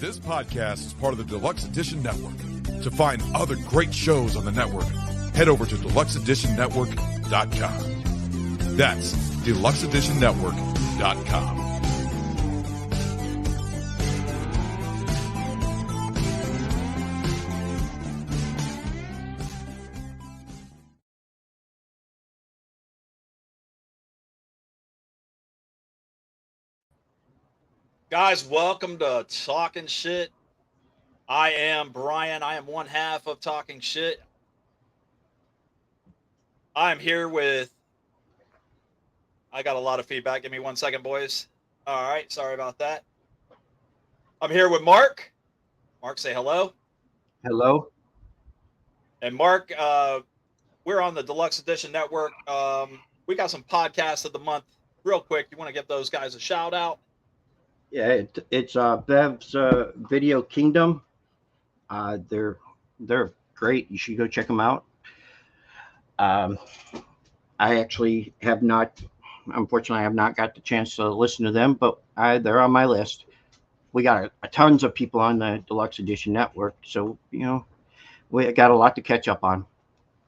This podcast is part of the Deluxe Edition Network. To find other great shows on the network, head over to deluxeeditionnetwork.com. That's deluxeeditionnetwork.com. Guys, welcome to Talking Shit. I am Brian. I am one half of Talking Shit. I'm here with... I got a lot of feedback. Give me 1 second, boys. All right. Sorry about that. I'm here with Mark. Mark, say hello. Hello. And Mark, we're on the Deluxe Edition Network. We got some podcasts of the month. Real quick, you want to give those guys a shout out? Yeah, it's Bev's Video Kingdom. They're great. You should go check them out. I actually have not, unfortunately, I have not got the chance to listen to them, but they're on my list. We got tons of people on the Deluxe Edition Network, so we got a lot to catch up on.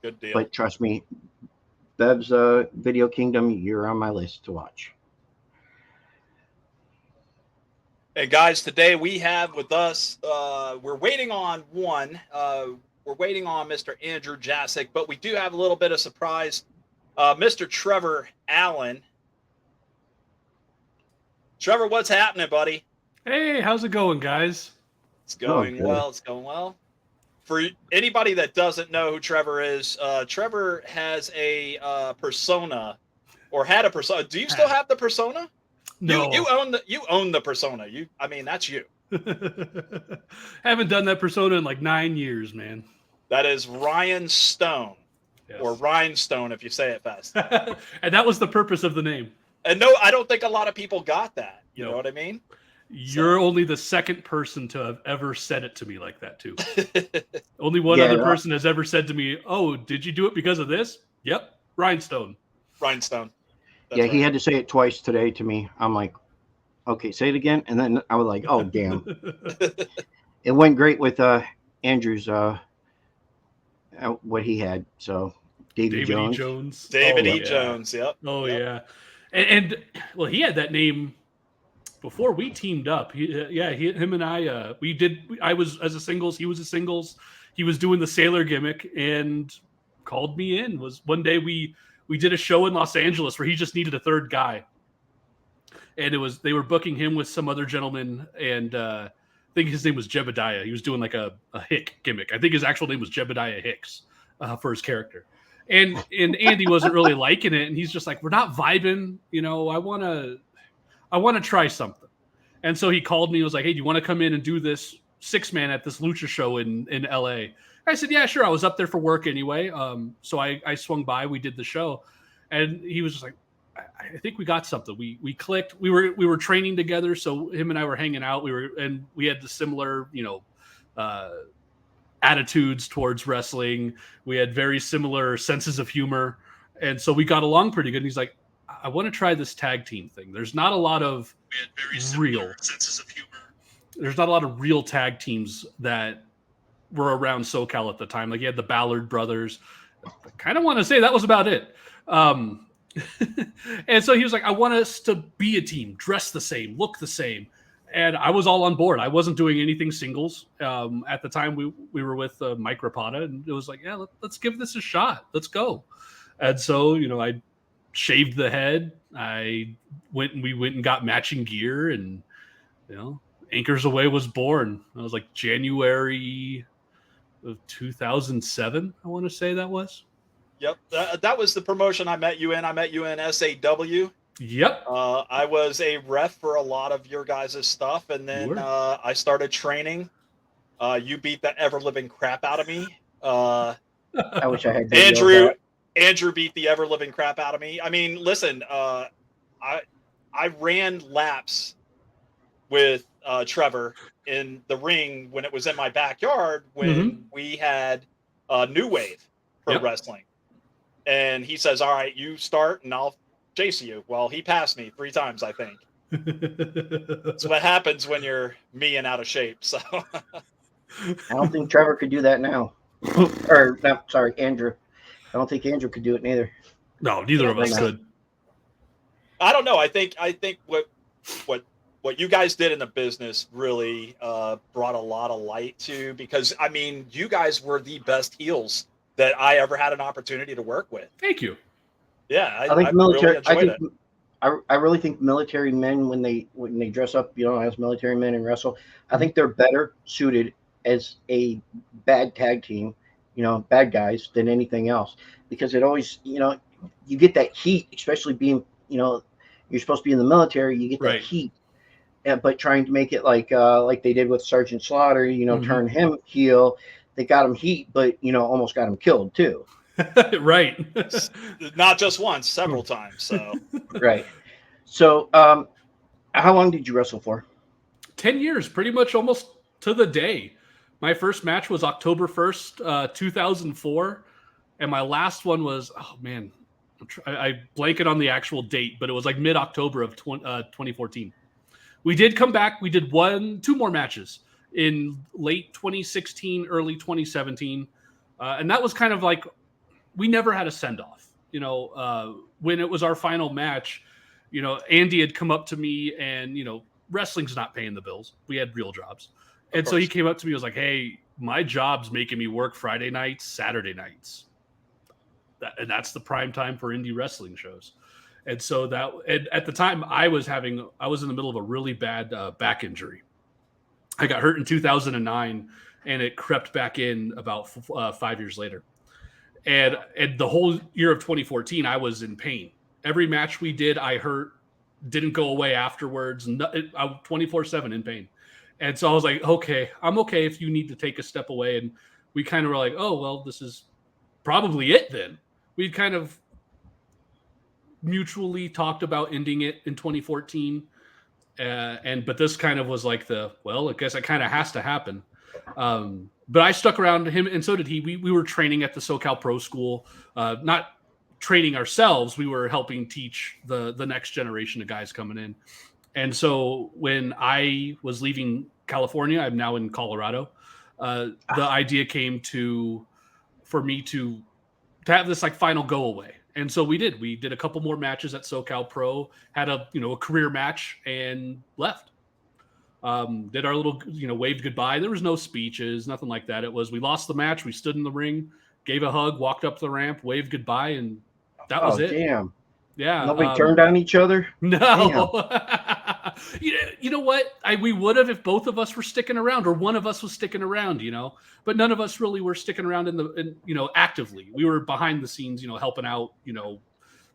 Good deal. But trust me, Bev's Video Kingdom, you're on my list to watch. And guys, today we have with us, we're waiting on one. We're waiting on Mr. Andrew Jasic, but we do have a little bit of surprise. Mr. Trevor Allen. Trevor, what's happening, buddy? Hey, how's it going, guys? It's going well. It's going well. For anybody that doesn't know who Trevor is, Trevor has a persona, or had a persona. Do you still have the persona? No. You own the persona. That's you. Haven't done that persona in like 9 years, man. That is Ryan Stone. Yes. Or Rhinestone if you say it fast. And that was the purpose of the name. And no, I don't think a lot of people got that. You know what I mean? You're only the second person to have ever said it to me like that, too. Only one other person has ever said to me, "Oh, did you do it because of this?" Yep, Rhinestone. Rhinestone. That's right. He had to say it twice today to me. I'm like, okay, say it again. And then I was like, oh, damn. It went great with Andrew's, what he had. So David Jones. David E. Jones, yep. Oh, yep. Yeah. And well, he had that name before we teamed up. Him and I, I was as a singles, he was a singles. He was doing the sailor gimmick and called me in. Was one day we did a show in Los Angeles where he just needed a third guy. And they were booking him with some other gentleman. And I think his name was Jebediah. He was doing like a Hick gimmick. I think his actual name was Jebediah Hicks for his character. And Andy wasn't really liking it. And he's just like, we're not vibing. I want to try something. And so he called me and was like, hey, do you want to come in and do this 6-man at this lucha show in LA? I said, yeah, sure. I was up there for work anyway. So I swung by, we did the show, and he was just like, I think we got something. We clicked. We were training together. So him and I were hanging out. We had the similar, attitudes towards wrestling. We had very similar senses of humor. And so we got along pretty good. And he's like, I want to try this tag team thing. There's not a lot of real senses of humor. There's not a lot of real tag teams that were around SoCal at the time. Like you had the Ballard brothers. I kind of want to say that was about it. And so he was like, I want us to be a team, dress the same, look the same. And I was all on board. I wasn't doing anything singles. At the time we were with Mike Rapata, and it was like, yeah, let's give this a shot. Let's go. And so, I shaved the head. We went and got matching gear, and, Anchors Away was born. I was like January of 2007, I want to say that was. Yep, that was the promotion I met you in. I met you in SAW. Yep. I was a ref for a lot of your guys' stuff, and then I started training. You beat the ever-living crap out of me. I wish I had Andrew beat the ever-living crap out of me. I mean, listen, I ran laps with Trevor in the ring when it was in my backyard when we had New Wave Pro Wrestling. And he says, all right, you start and I'll chase you. Well, he passed me 3 times, I think. That's what happens when you're me and out of shape. So I don't think Trevor could do that now. Or, no, sorry, Andrew. I don't think Andrew could do it neither. No, neither of us could. I don't know. I think what you guys did in the business really brought a lot of light to, because I mean, you guys were the best heels that I ever had an opportunity to work with. Thank you. Yeah, I think military. Really enjoyed it. I really think military men, when they dress up, as military men and wrestle, I think they're better suited as a bad tag team, bad guys, than anything else, because it always, you get that heat, especially being, you're supposed to be in the military, you get that heat, but trying to make it like they did with Sergeant Slaughter, turn him heel, they got him heat, but almost got him killed too. Right. Not just once, several times. So right. So how long did you wrestle for? 10 years, pretty much almost to the day. My first match was October 1st, 2004. And my last one was, oh man, I blank it on the actual date, but it was like mid-October of 2014. We did come back. We did 2 more matches in late 2016, early 2017. And that was kind of like, we never had a send-off. When it was our final match, Andy had come up to me and, wrestling's not paying the bills. We had real jobs. And so he came up to me and was like, hey, my job's making me work Friday nights, Saturday nights. And that's the prime time for indie wrestling shows. And so at the time I was in the middle of a really bad back injury. I got hurt in 2009 and it crept back in about 5 years later. And the whole year of 2014, I was in pain. Every match we did, I hurt, didn't go away afterwards. I was 24/7 in pain. And so I was like, okay, I'm okay if you need to take a step away. And we kind of were like, oh, well, this is probably it then. We kind of mutually talked about ending it in 2014. But this kind of was like I guess it kind of has to happen. But I stuck around him, and so did he. We were training at the SoCal Pro School, not training ourselves. We were helping teach the next generation of guys coming in. And so when I was leaving California, I'm now in Colorado. The idea came for me to have this like final go away. And so we did a couple more matches at SoCal Pro, had a career match, and left. Did our little, waved goodbye. There was no speeches, nothing like that. It was, we lost the match. We stood in the ring, gave a hug, walked up the ramp, waved goodbye. And that was it. Damn. Yeah. Nobody turned on each other. No. You know what? We would have if both of us were sticking around, or one of us was sticking around, but none of us really were sticking around actively. We were behind the scenes, helping out,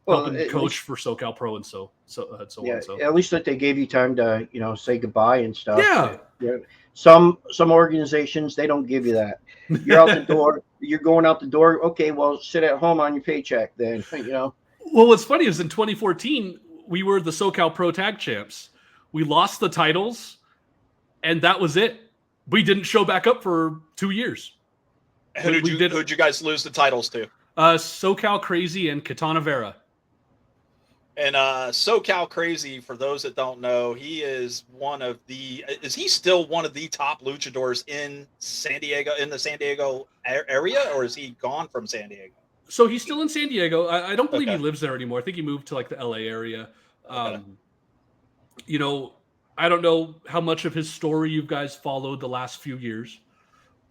helping coach for SoCal Pro and so on. So at least that they gave you time to, say goodbye and stuff. Yeah. Some organizations, they don't give you that. You're out the door. You're going out the door. Okay, well, sit at home on your paycheck then, Well, what's funny is in 2014, we were the SoCal Pro Tag Champs. We lost the titles, and that was it. We didn't show back up for 2 years. Who'd you guys lose the titles to? SoCal Crazy and Katana Vera. And SoCal Crazy, for those that don't know, he is is he still one of the top luchadors in San Diego, in the San Diego area, or is he gone from San Diego? So he's still in San Diego. I don't believe he lives there anymore. I think he moved to like the LA area. I don't know how much of his story you guys followed the last few years,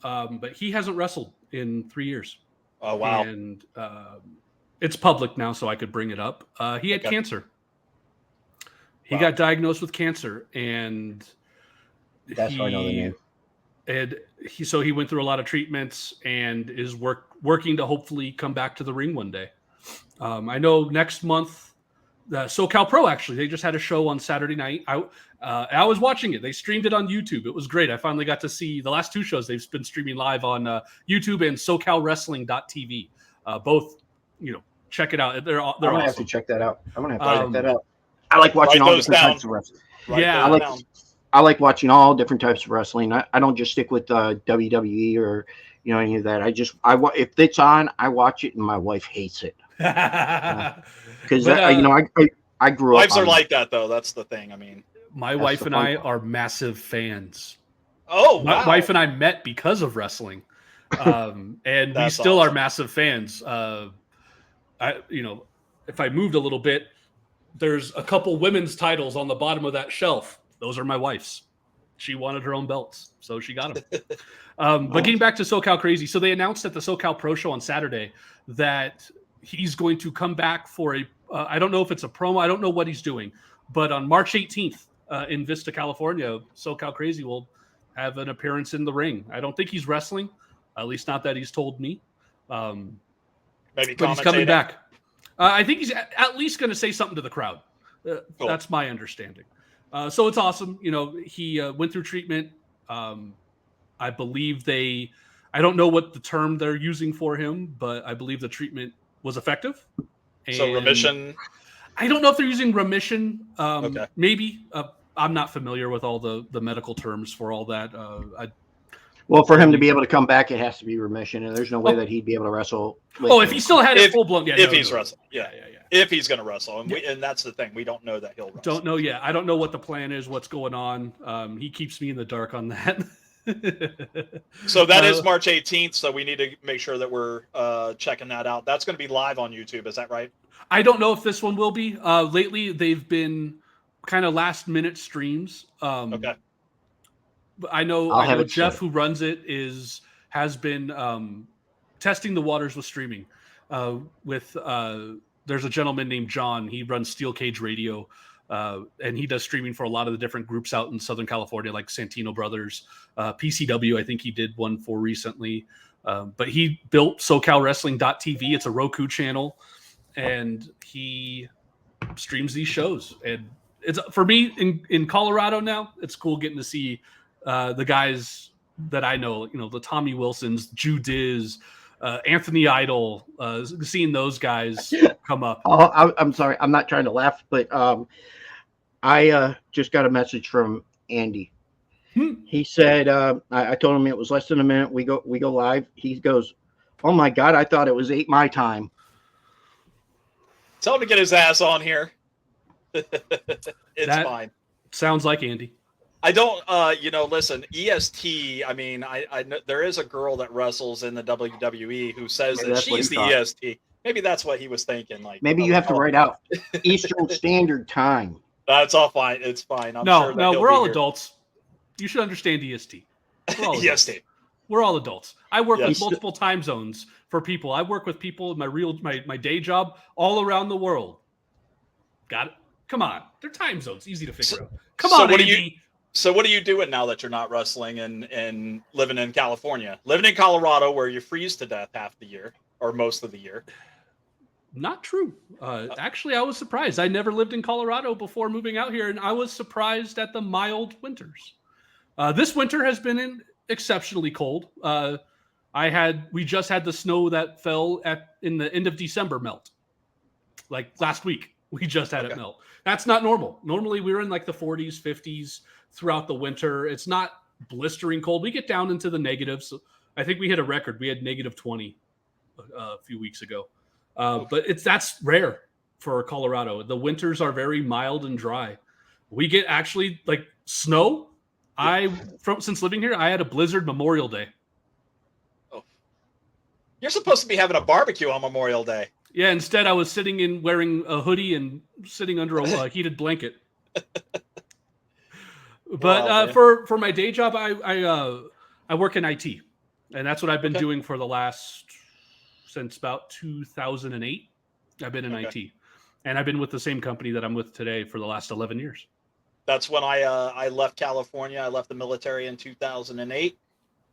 but he hasn't wrestled in 3 years. Oh, wow. And it's public now, so I could bring it up. He had cancer. He got diagnosed with cancer, and that's why I know the name. And he went through a lot of treatments and is working to hopefully come back to the ring one day. I know next month, SoCal Pro, actually, they just had a show on Saturday night. I was watching it. They streamed it on YouTube. It was great. I finally got to see the last 2 shows. They've been streaming live on YouTube and SoCalWrestling.tv. Both, check it out. They're awesome. I'm gonna have to check that out. I'm gonna have to check that out. I like watching all different types of wrestling. I like watching all different types of wrestling. I don't just stick with WWE or any of that. If it's on, I watch it, and my wife hates it because I grew up. Wives are like that, though. That's the thing. I mean, My That's wife the and fun I part. are massive fans. oh My wow, wife and I met because of wrestling, and we That's still are awesome. massive fans. If I moved a little bit, there's a couple women's titles on the bottom of that shelf. Those are my wife's. She wanted her own belts, so she got them. But getting back to SoCal Crazy, so they announced at the SoCal Pro Show on Saturday that he's going to come back for I don't know if it's a promo, I don't know what he's doing, but on March 18th in Vista, California, SoCal Crazy will have an appearance in the ring. I don't think he's wrestling, at least not that he's told me. Maybe But he's coming commentating. back. I think he's at least going to say something to the crowd. Cool. That's my understanding. So it's awesome. He went through treatment. I believe I don't know what the term they're using for him, but I believe the treatment was effective. So And remission. I don't know if they're using remission. Okay. Maybe. I'm not familiar with all the medical terms for all that. Well, for him to be able to come back, it has to be remission, and there's no way that he'd be able to wrestle. If he still had it If- full blown, if he's wrestling, yeah. yeah. If he's going to wrestle, and that's the thing, we don't know that he'll wrestle. Don't know yet. I don't know what the plan is, what's going on. He keeps me in the dark on that. So that is March 18th. So we need to make sure that we're checking that out. That's going to be live on YouTube. Is that right? I don't know if this one will be. Lately, they've been kind of last minute streams. Okay. But I know Jeff, who runs it, has been testing the waters with streaming. There's a gentleman named John. He runs Steel Cage Radio, and he does streaming for a lot of the different groups out in Southern California, like Santino Brothers, PCW. I think he did one for recently. But he built SoCalWrestling.tv. It's a Roku channel, and he streams these shows. And it's for me in Colorado now. It's cool getting to see the guys that I know. The Tommy Wilsons, Jew Diz, Anthony Idol, seeing those guys come up. Oh, I'm sorry. I'm not trying to laugh, but I just got a message from Andy. He said, I told him it was less than a minute. We go live. He goes, "Oh my God, I thought it was 8 my time." Tell him to get his ass on here. It's fine. Sounds like Andy. I don't, listen, EST, I mean, I know there is a girl that wrestles in the WWE who says that she's the EST. Maybe that's what he was thinking. Like, maybe you have to write out Eastern Standard Time. That's all fine. It's fine. I'm no, sure that no, we're all adults. You should understand EST. We're all adults. EST. We're all adults. I work with multiple time zones for people. I work with people in my day job all around the world. Got it? Come on. They're time zones. Easy to figure out. Come on, Andy. So what are you doing now that you're not wrestling and living in California? Living in Colorado where you freeze to death half the year or most of the year. Not true. Actually, I was surprised. I never lived in Colorado before moving out here, and I was surprised at the mild winters. This winter has been exceptionally cold. We just had the snow that fell in the end of December melt. Like last week, we just had it melt. That's not normal. Normally, we're in like the 40s, 50s throughout the winter. It's not blistering cold. We get down into the negatives. I think we hit a record. We had -20 a few weeks ago. But that's rare for Colorado. The winters are very mild and dry. We get actually like snow. Since living here, I had a blizzard Memorial Day. Oh, you're supposed to be having a barbecue on Memorial Day. Yeah, instead I was sitting wearing a hoodie and sitting under a heated blanket. But for my day job, I work in IT, and that's what I've been doing for the last since about 2008. I've been in IT, and I've been with the same company that I'm with today for the last 11 years. That's when I left California. I left the military in 2008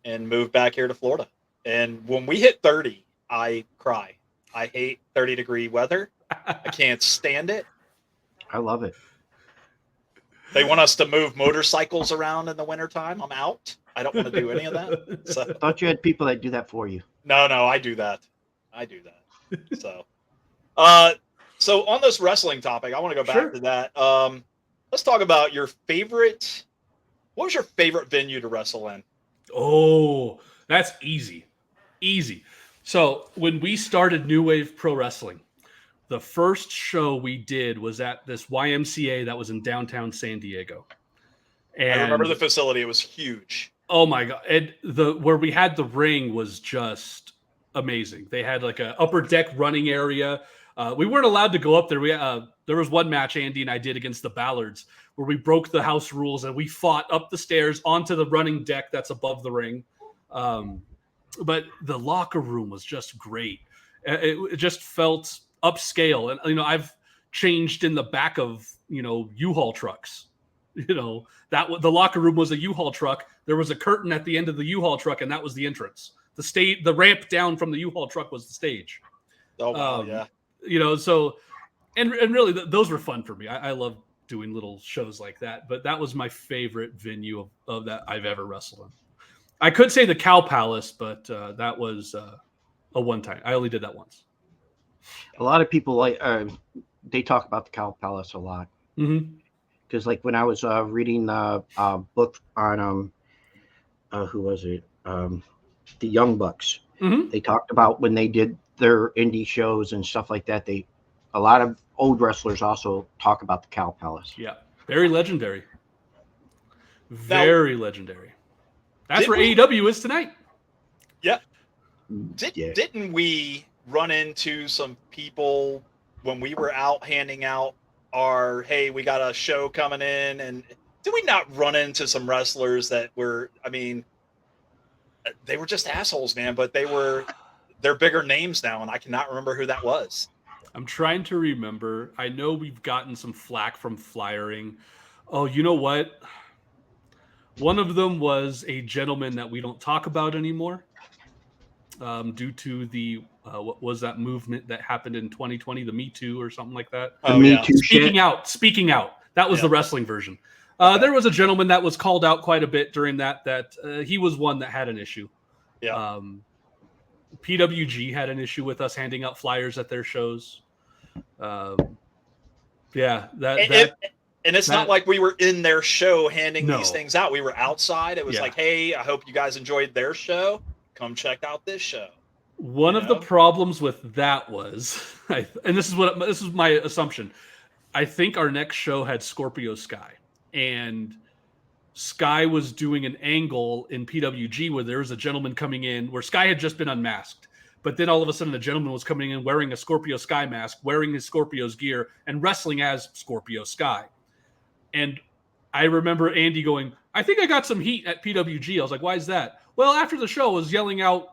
and moved back here to Florida. And when we hit 30, I cry. I hate 30-degree weather. I can't stand it. I love it. They want us to move motorcycles around in the wintertime. I'm out. I don't want to do any of that. So, I thought you had people that do that for you. No, I do that. So, so on this wrestling topic, I want to go back to that. Let's talk about your favorite. What was your favorite venue to wrestle in? Oh, that's easy. So when we started New Wave Pro Wrestling, the first show we did was at this YMCA that was in downtown San Diego. And I remember the facility. It was huge. Oh my God. And where we had the ring was just amazing. They had like a upper deck running area. We weren't allowed to go up there. There was one match Andy and I did against the Ballards where we broke the house rules and we fought up the stairs onto the running deck that's above the ring. But the locker room was just great. It just felt upscale. And, I've changed in the back of, U-Haul trucks. The locker room was a U-Haul truck. There was a curtain at the end of the U-Haul truck, and that was the entrance. The ramp down from the U-Haul truck was the stage. Oh wow, yeah. So and really those were fun for me. I love doing little shows like that, but that was my favorite venue of that I've ever wrestled in. I could say the Cow Palace, but that was a one time. I only did that once. A lot of people they talk about the Cow Palace a lot. Mm-hmm. Because like when I was reading a book on who was it? The Young Bucks. Mm-hmm. They talked about when they did their indie shows and stuff like that. A lot of old wrestlers also talk about the Cow Palace. Yeah, very legendary. Very legendary. That's where AEW is tonight. Yeah. Didn't we run into some people when we were out handing out hey, we got a show coming in, and did we not run into some wrestlers that were, they were just assholes, man, but they're bigger names now, and I cannot remember who that was. I'm trying to remember. I know we've gotten some flack from flyering. Oh, you know what? One of them was a gentleman that we don't talk about anymore due to the what was that movement that happened in 2020, the Me Too or something like that. Oh, Me Too Speaking out. That was the wrestling version. Okay. There was a gentleman that was called out quite a bit during that he was one that had an issue. Yeah. PWG had an issue with us handing out flyers at their shows. And it's not like we were in their show handing these things out. We were outside. It was like, hey, I hope you guys enjoyed their show. Come check out this show. One of the problems with that was, and this is my assumption. I think our next show had Scorpio Sky, and Sky was doing an angle in PWG where there was a gentleman coming in where Sky had just been unmasked, but then all of a sudden a gentleman was coming in wearing a Scorpio Sky mask, wearing his Scorpio's gear, and wrestling as Scorpio Sky. And I remember Andy going, I think I got some heat at PWG. I was like, why is that? Well, after the show, I was yelling out,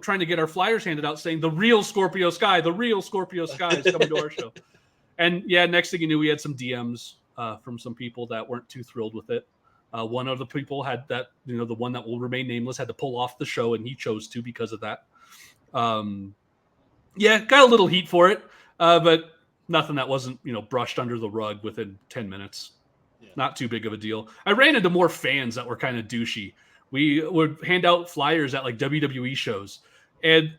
trying to get our flyers handed out saying the real Scorpio Sky is coming to our show. And next thing you knew, we had some DMs from some people that weren't too thrilled with it. One of the people had that, the one that will remain nameless had to pull off the show, and he chose to because of that. Got a little heat for it, but nothing that wasn't, brushed under the rug within 10 minutes. Yeah. Not too big of a deal. I ran into more fans that were kind of douchey. We would hand out flyers at like WWE shows, and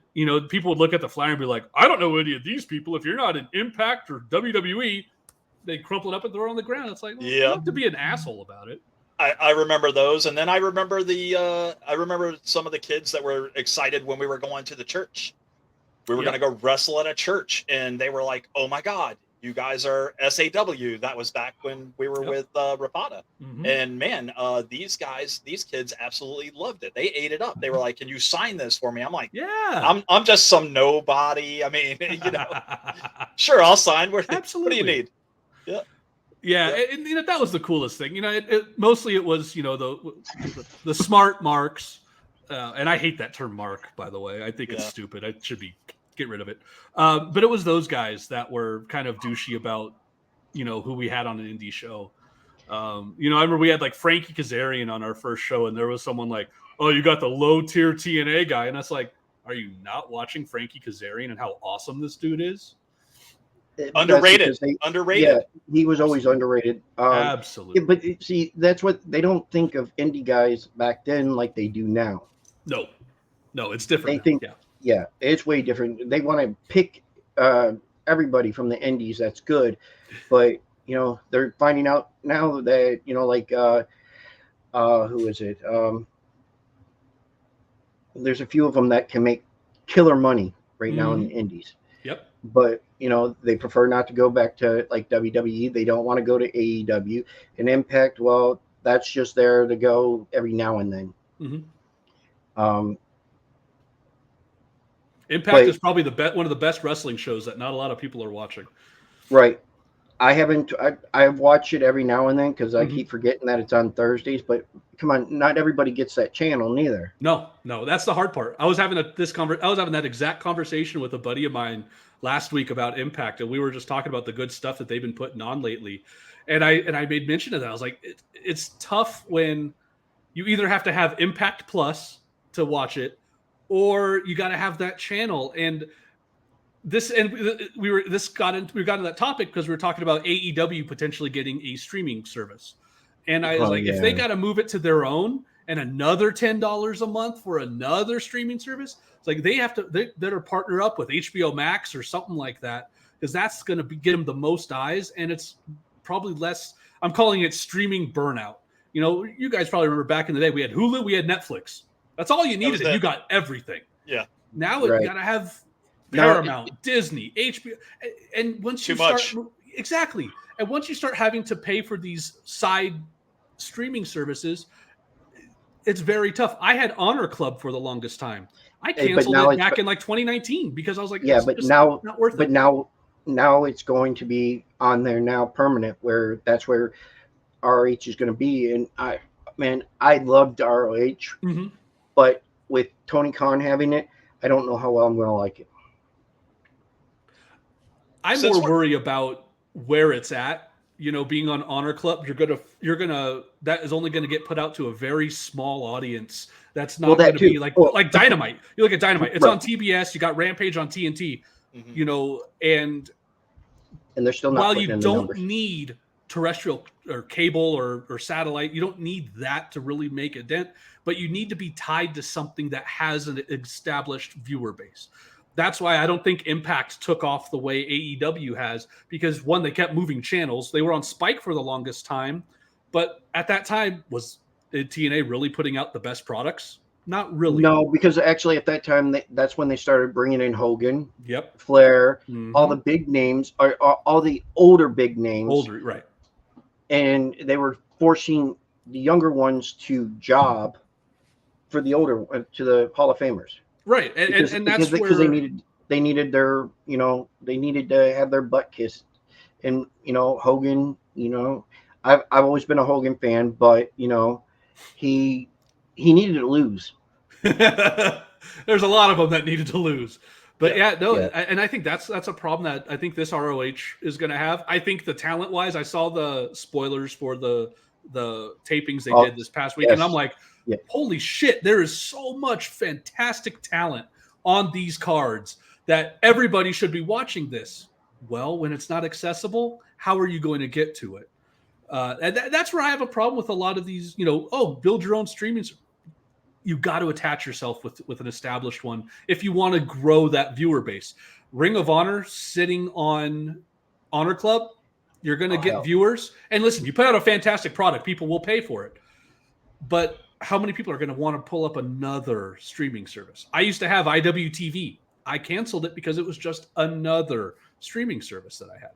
people would look at the flyer and be like, I don't know any of these people. If you're not in Impact or WWE, they crumple it up and throw it on the ground. It's like, well, you don't have to be an asshole about it. I remember those, and then I remember some of the kids that were excited when we were going to the church. We were going to go wrestle at a church, and they were like, "Oh my God, you guys are SAW." That was back when we were with Rapata. Mm-hmm. And man, these kids absolutely loved it. They ate it up. They were like, "Can you sign this for me?" I'm like, "Yeah, I'm just some nobody. I mean, sure, I'll sign. Absolutely. What do you need?" Yeah. Yeah, and that was the coolest thing. Mostly it was the smart marks, and I hate that term mark, by the way. I think it's stupid. I should get rid of it. But it was those guys that were kind of douchey about who we had on an indie show. I remember we had like Frankie Kazarian on our first show, and there was someone like, "Oh, you got the low tier TNA guy," and that's like, are you not watching Frankie Kazarian and how awesome this dude is? Underrated. Yeah, he was always underrated. Absolutely. But see, that's what they don't think of indie guys back then like they do now. No, it's different. They think, it's way different. They want to pick everybody from the indies that's good, but they're finding out now that who is it? There's a few of them that can make killer money right now in the indies. Yep. but they prefer not to go back to like WWE. They don't want to go to AEW and Impact. Well, that's just there to go every now and then. Mm-hmm. Impact is probably one of the best wrestling shows that not a lot of people are watching. Right. I've watched it every now and then because I keep forgetting that it's on Thursdays, but come on, not everybody gets that channel neither. No, that's the hard part. I was having that exact conversation with a buddy of mine last week about Impact, and we were just talking about the good stuff that they've been putting on lately. And I made mention of that. I was like, it's tough when you either have to have Impact Plus to watch it, or you got to have that channel. And we got into that topic because we were talking about AEW potentially getting a streaming service. And I was if they got to move it to their own and another $10 a month for another streaming service, it's like they better partner up with HBO Max or something like that, because that's going to get them the most eyes, and it's probably less. I'm calling it streaming burnout. You guys probably remember back in the day we had Hulu, we had Netflix. That's all you needed, and you got everything. Yeah. Now you got to have Paramount, Disney, HBO, and once you start exactly, and once you start having to pay for these side streaming services, it's very tough. I had Honor Club for the longest time. I canceled it back in like 2019 because I was like, yeah, but now not worth it. But now it's going to be on there now permanent, where that's where ROH is going to be. And I loved ROH, but with Tony Khan having it, I don't know how well I'm going to like it. I'm more worried about where it's at. Being on Honor Club, you're gonna that is only gonna get put out to a very small audience. That's not going to be like Dynamite. You look at Dynamite; it's on TBS. You got Rampage on TNT. And they're still not. While you don't need terrestrial or cable or satellite, you don't need that to really make a dent. But you need to be tied to something that has an established viewer base. That's why I don't think Impact took off the way AEW has, because one, they kept moving channels. They were on Spike for the longest time, but at that time, was TNA really putting out the best products? Not really. No, because actually at that time, that's when they started bringing in Hogan, yep, Flair, all the big names, all the older big names. Right. And they were forcing the younger ones to job for the older, to the Hall of Famers. Right, and that's because they needed their they needed to have their butt kissed, and Hogan, I've always been a Hogan fan, but he needed to lose. There's a lot of them that needed to lose, but and I think that's a problem that I think this ROH is going to have. I think the talent wise, I saw the spoilers for the tapings they did this past week, and I'm like, holy shit, there is so much fantastic talent on these cards that everybody should be watching this. Well, when it's not accessible, how are you going to get to it? And that's where I have a problem with a lot of these, build your own streaming. You got to attach yourself with an established one if you want to grow that viewer base. Ring of Honor sitting on Honor Club, you're going to get viewers. And listen, you put out a fantastic product, people will pay for it. But how many people are going to want to pull up another streaming service? I used to have IWTV. I canceled it because it was just another streaming service that I had.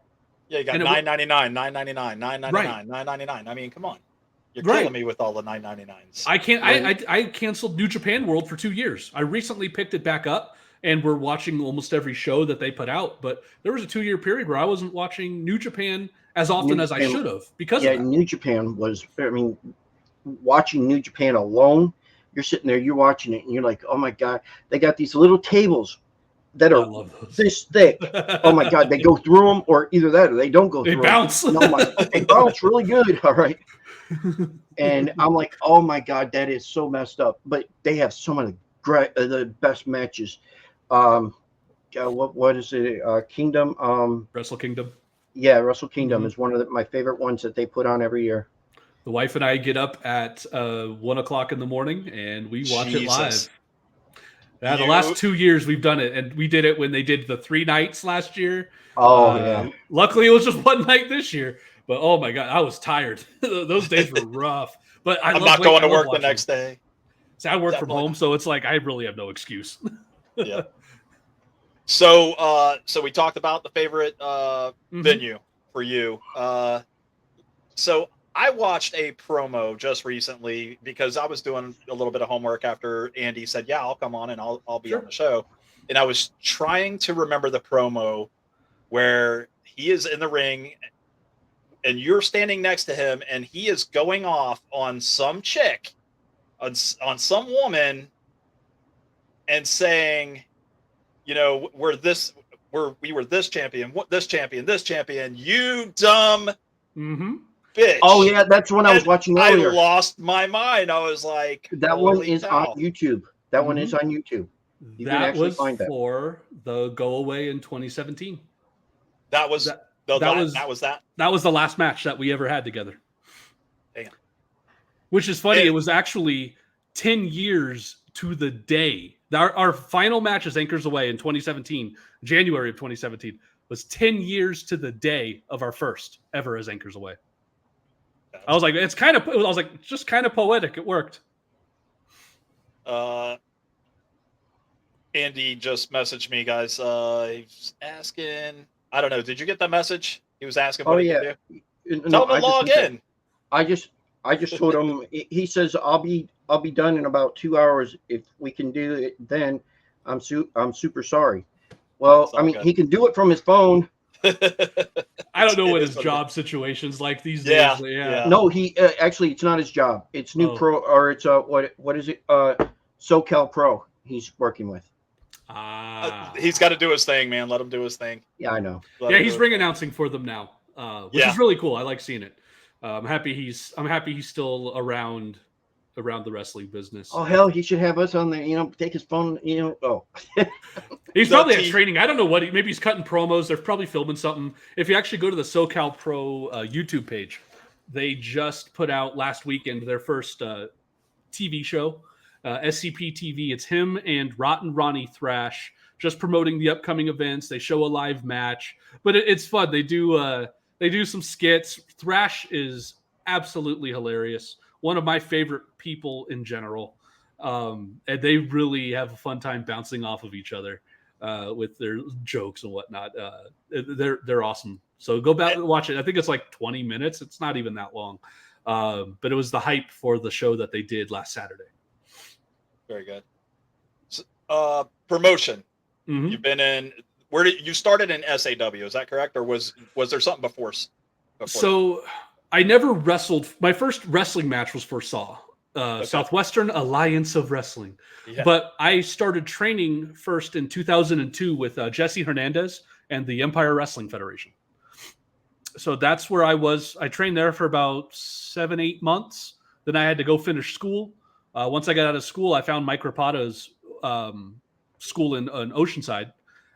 Yeah, you got $9.99, $9.99, $9.99, $9.99. I mean, come on. You're killing me with all the $9.99s. I canceled New Japan World for 2 years. I recently picked it back up, and we're watching almost every show that they put out. But there was a 2-year period where I wasn't watching New Japan as often as I should have because of that. New Japan was, watching New Japan alone, you're sitting there, you're watching it, and you're like, oh my God, they got these little tables that are this thick. Oh my God, they go through them, or either that or they don't go through them. They bounce. They bounce really good. All right. And I'm like, oh my God, that is so messed up. But they have some of the best matches. What is it? Kingdom. Wrestle Kingdom. Yeah, Wrestle Kingdom is one of my favorite ones that they put on every year. The wife and I get up at 1 o'clock in the morning and we watch it live. The last 2 years we've done it, and we did it when they did the 3 nights last year. Luckily, it was just 1 night this year. But oh my God, I was tired. Those days were rough. But I'm not going to work the next day. So I work from home, so it's like I really have no excuse. Yeah. So we talked about the favorite Mhm. venue for you. So I watched a promo just recently because I was doing a little bit of homework after Andy said, "Yeah, I'll come on and I'll be on Sure. the show." And I was trying to remember the promo where he is in the ring and you're standing next to him and he is going off on some chick, on some woman, and saying, we were this champion, this champion, you dumb Mm-hmm. bitch. Oh yeah, that's one I was And watching I earlier. lost my mind. I was like, That one holy is on cow. YouTube. That one Mhm. is on YouTube. You can That actually was find that. for the go away in 2017. That was That that that was that. that was the last match that we ever had together. Damn. Which is funny. And- It was actually 10 years to the day. Our final match as Anchors Away in 2017, January of 2017, was 10 years to the day of our first ever as Anchors Away. I was like, it's just kind of poetic. It worked. Andy just messaged me, guys. He's asking, I don't know. Did you get that message? He was asking what he can do. Tell him to log in. I just told him. He says I'll be done in about 2 hours. If we can do it, then I'm super sorry. Well, I mean, good. he can do it from his phone. I don't know what his job situation's like these days. Yeah, but yeah. No, he actually it's not his job. It's New Pro, or it's what is it? SoCal Pro. He's working with. He's got to do his thing, man. Let him do his thing. Yeah, I know. Yeah, he's ring announcing for them now, which is really cool. I like seeing it. I'm happy he's still around the wrestling business. Oh hell, he should have us on there. Take his phone. He's probably at training. I don't know what. Maybe he's cutting promos. They're probably filming something. If you actually go to the SoCal Pro YouTube page, they just put out last weekend their first TV show, SCP TV. It's him and Rotten Ronnie Thrash just promoting the upcoming events. They show a live match, but it's fun. They do some skits. Thrash is absolutely hilarious. One of my favorite people in general. And they really have a fun time bouncing off of each other with their jokes and whatnot. They're awesome. So go back and watch it. I think it's like 20 minutes. It's not even that long. But it was the hype for the show that they did last Saturday. Very good. So, promotion. Mm-hmm. You've been in. Where did you started in SAW? Is that correct, or was there something before? So I never wrestled. My first wrestling match was for SAW, Southwestern Alliance of Wrestling. Yeah. But I started training first in 2002 with Jesse Hernandez and the Empire Wrestling Federation. So that's where I was. I trained there for about 7-8 months. Then I had to go finish school. Once I got out of school, I found Mike Rapato's school in Oceanside,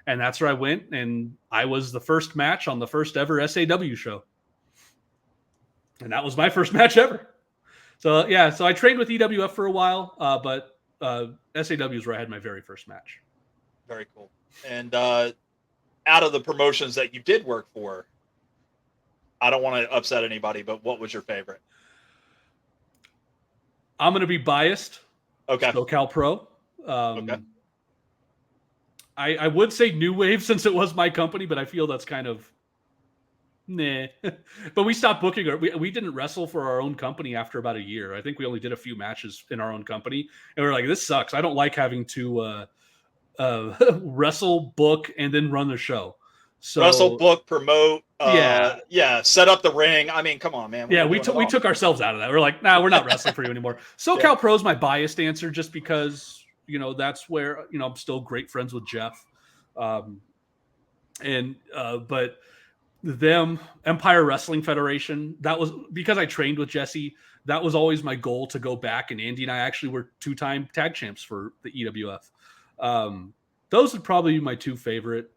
and that's where I went. And I was the first match on the first ever SAW show, and that was my first match ever. So yeah, so I trained with EWF for a while, but SAW is where I had my very first match. Very cool. And out of the promotions that you did work for, I don't want to upset anybody, but what was your favorite? I'm going to be biased. Okay. SoCal Pro. Okay. I would say New Wave since it was my company, but I feel that's kind of nah. But we stopped booking. We didn't wrestle for our own company after about a year. I think we only did a few matches in our own company, and we were like, "This sucks. I don't like having to wrestle, book, and then run the show." So wrestle, book, promote. Yeah. Set up the ring. I mean, come on, man. We took ourselves out of that. We're like, nah, we're not wrestling for you anymore. SoCal Pro is my biased answer, just because that's where I'm still great friends with Jeff, but them Empire Wrestling Federation. That was because I trained with Jesse. That was always my goal to go back. And Andy and I actually were 2-time tag champs for the EWF. Those would probably be my two favorite.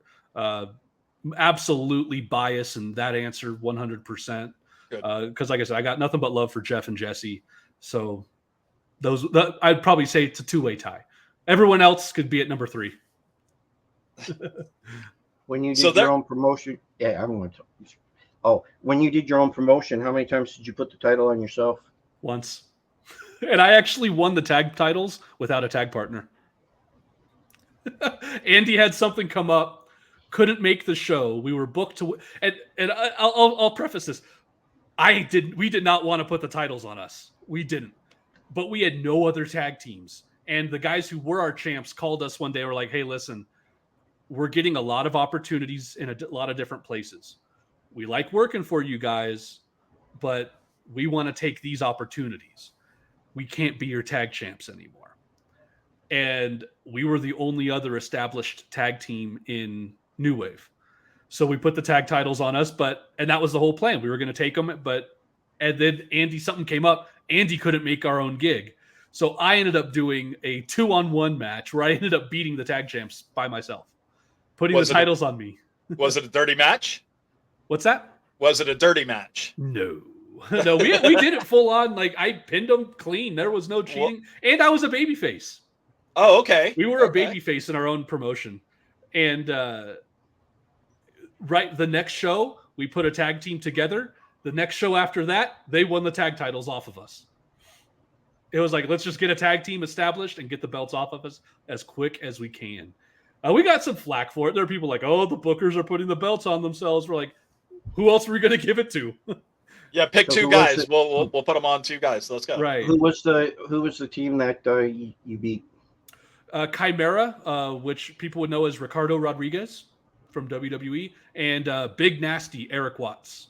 Absolutely biased in that answer 100%. Because like I said, I got nothing but love for Jeff and Jesse. So I'd probably say it's a 2-way tie. Everyone else could be at number 3. When you did your own promotion, when you did your own promotion, how many times did you put the title on yourself? Once. And I actually won the tag titles without a tag partner. Andy had something come up, couldn't make the show. We were booked to, and I'll preface this. We did not want to put the titles on us. We didn't, but we had no other tag teams. And the guys who were our champs called us one day. Were like, "Hey, listen, we're getting a lot of opportunities in a lot of different places. We like working for you guys, but we want to take these opportunities. We can't be your tag champs anymore." And we were the only other established tag team in New Wave. So we put the tag titles on us, and that was the whole plan. We were going to take them, and then something came up. Andy couldn't make our own gig. So I ended up doing a 2-on-1 match where I ended up beating the tag champs by myself, putting the titles on me. Was it a dirty match? What's that? Was it a dirty match? No, we did it full on. Like, I pinned them clean. There was no cheating. And I was a babyface. Oh, okay. We were a babyface in our own promotion. And right, the next show, we put a tag team together. The next show after that, they won the tag titles off of us. It was like, let's just get a tag team established and get the belts off of us as quick as we can. We got some flack for it. There are people like, "Oh, the bookers are putting the belts on themselves." We're like, who else are we going to give it to? Yeah, pick two guys. We'll put them on two guys. Let's go. Right. Who was the team that you beat? Chimera, which people would know as Ricardo Rodriguez from WWE, and Big Nasty Eric Watts.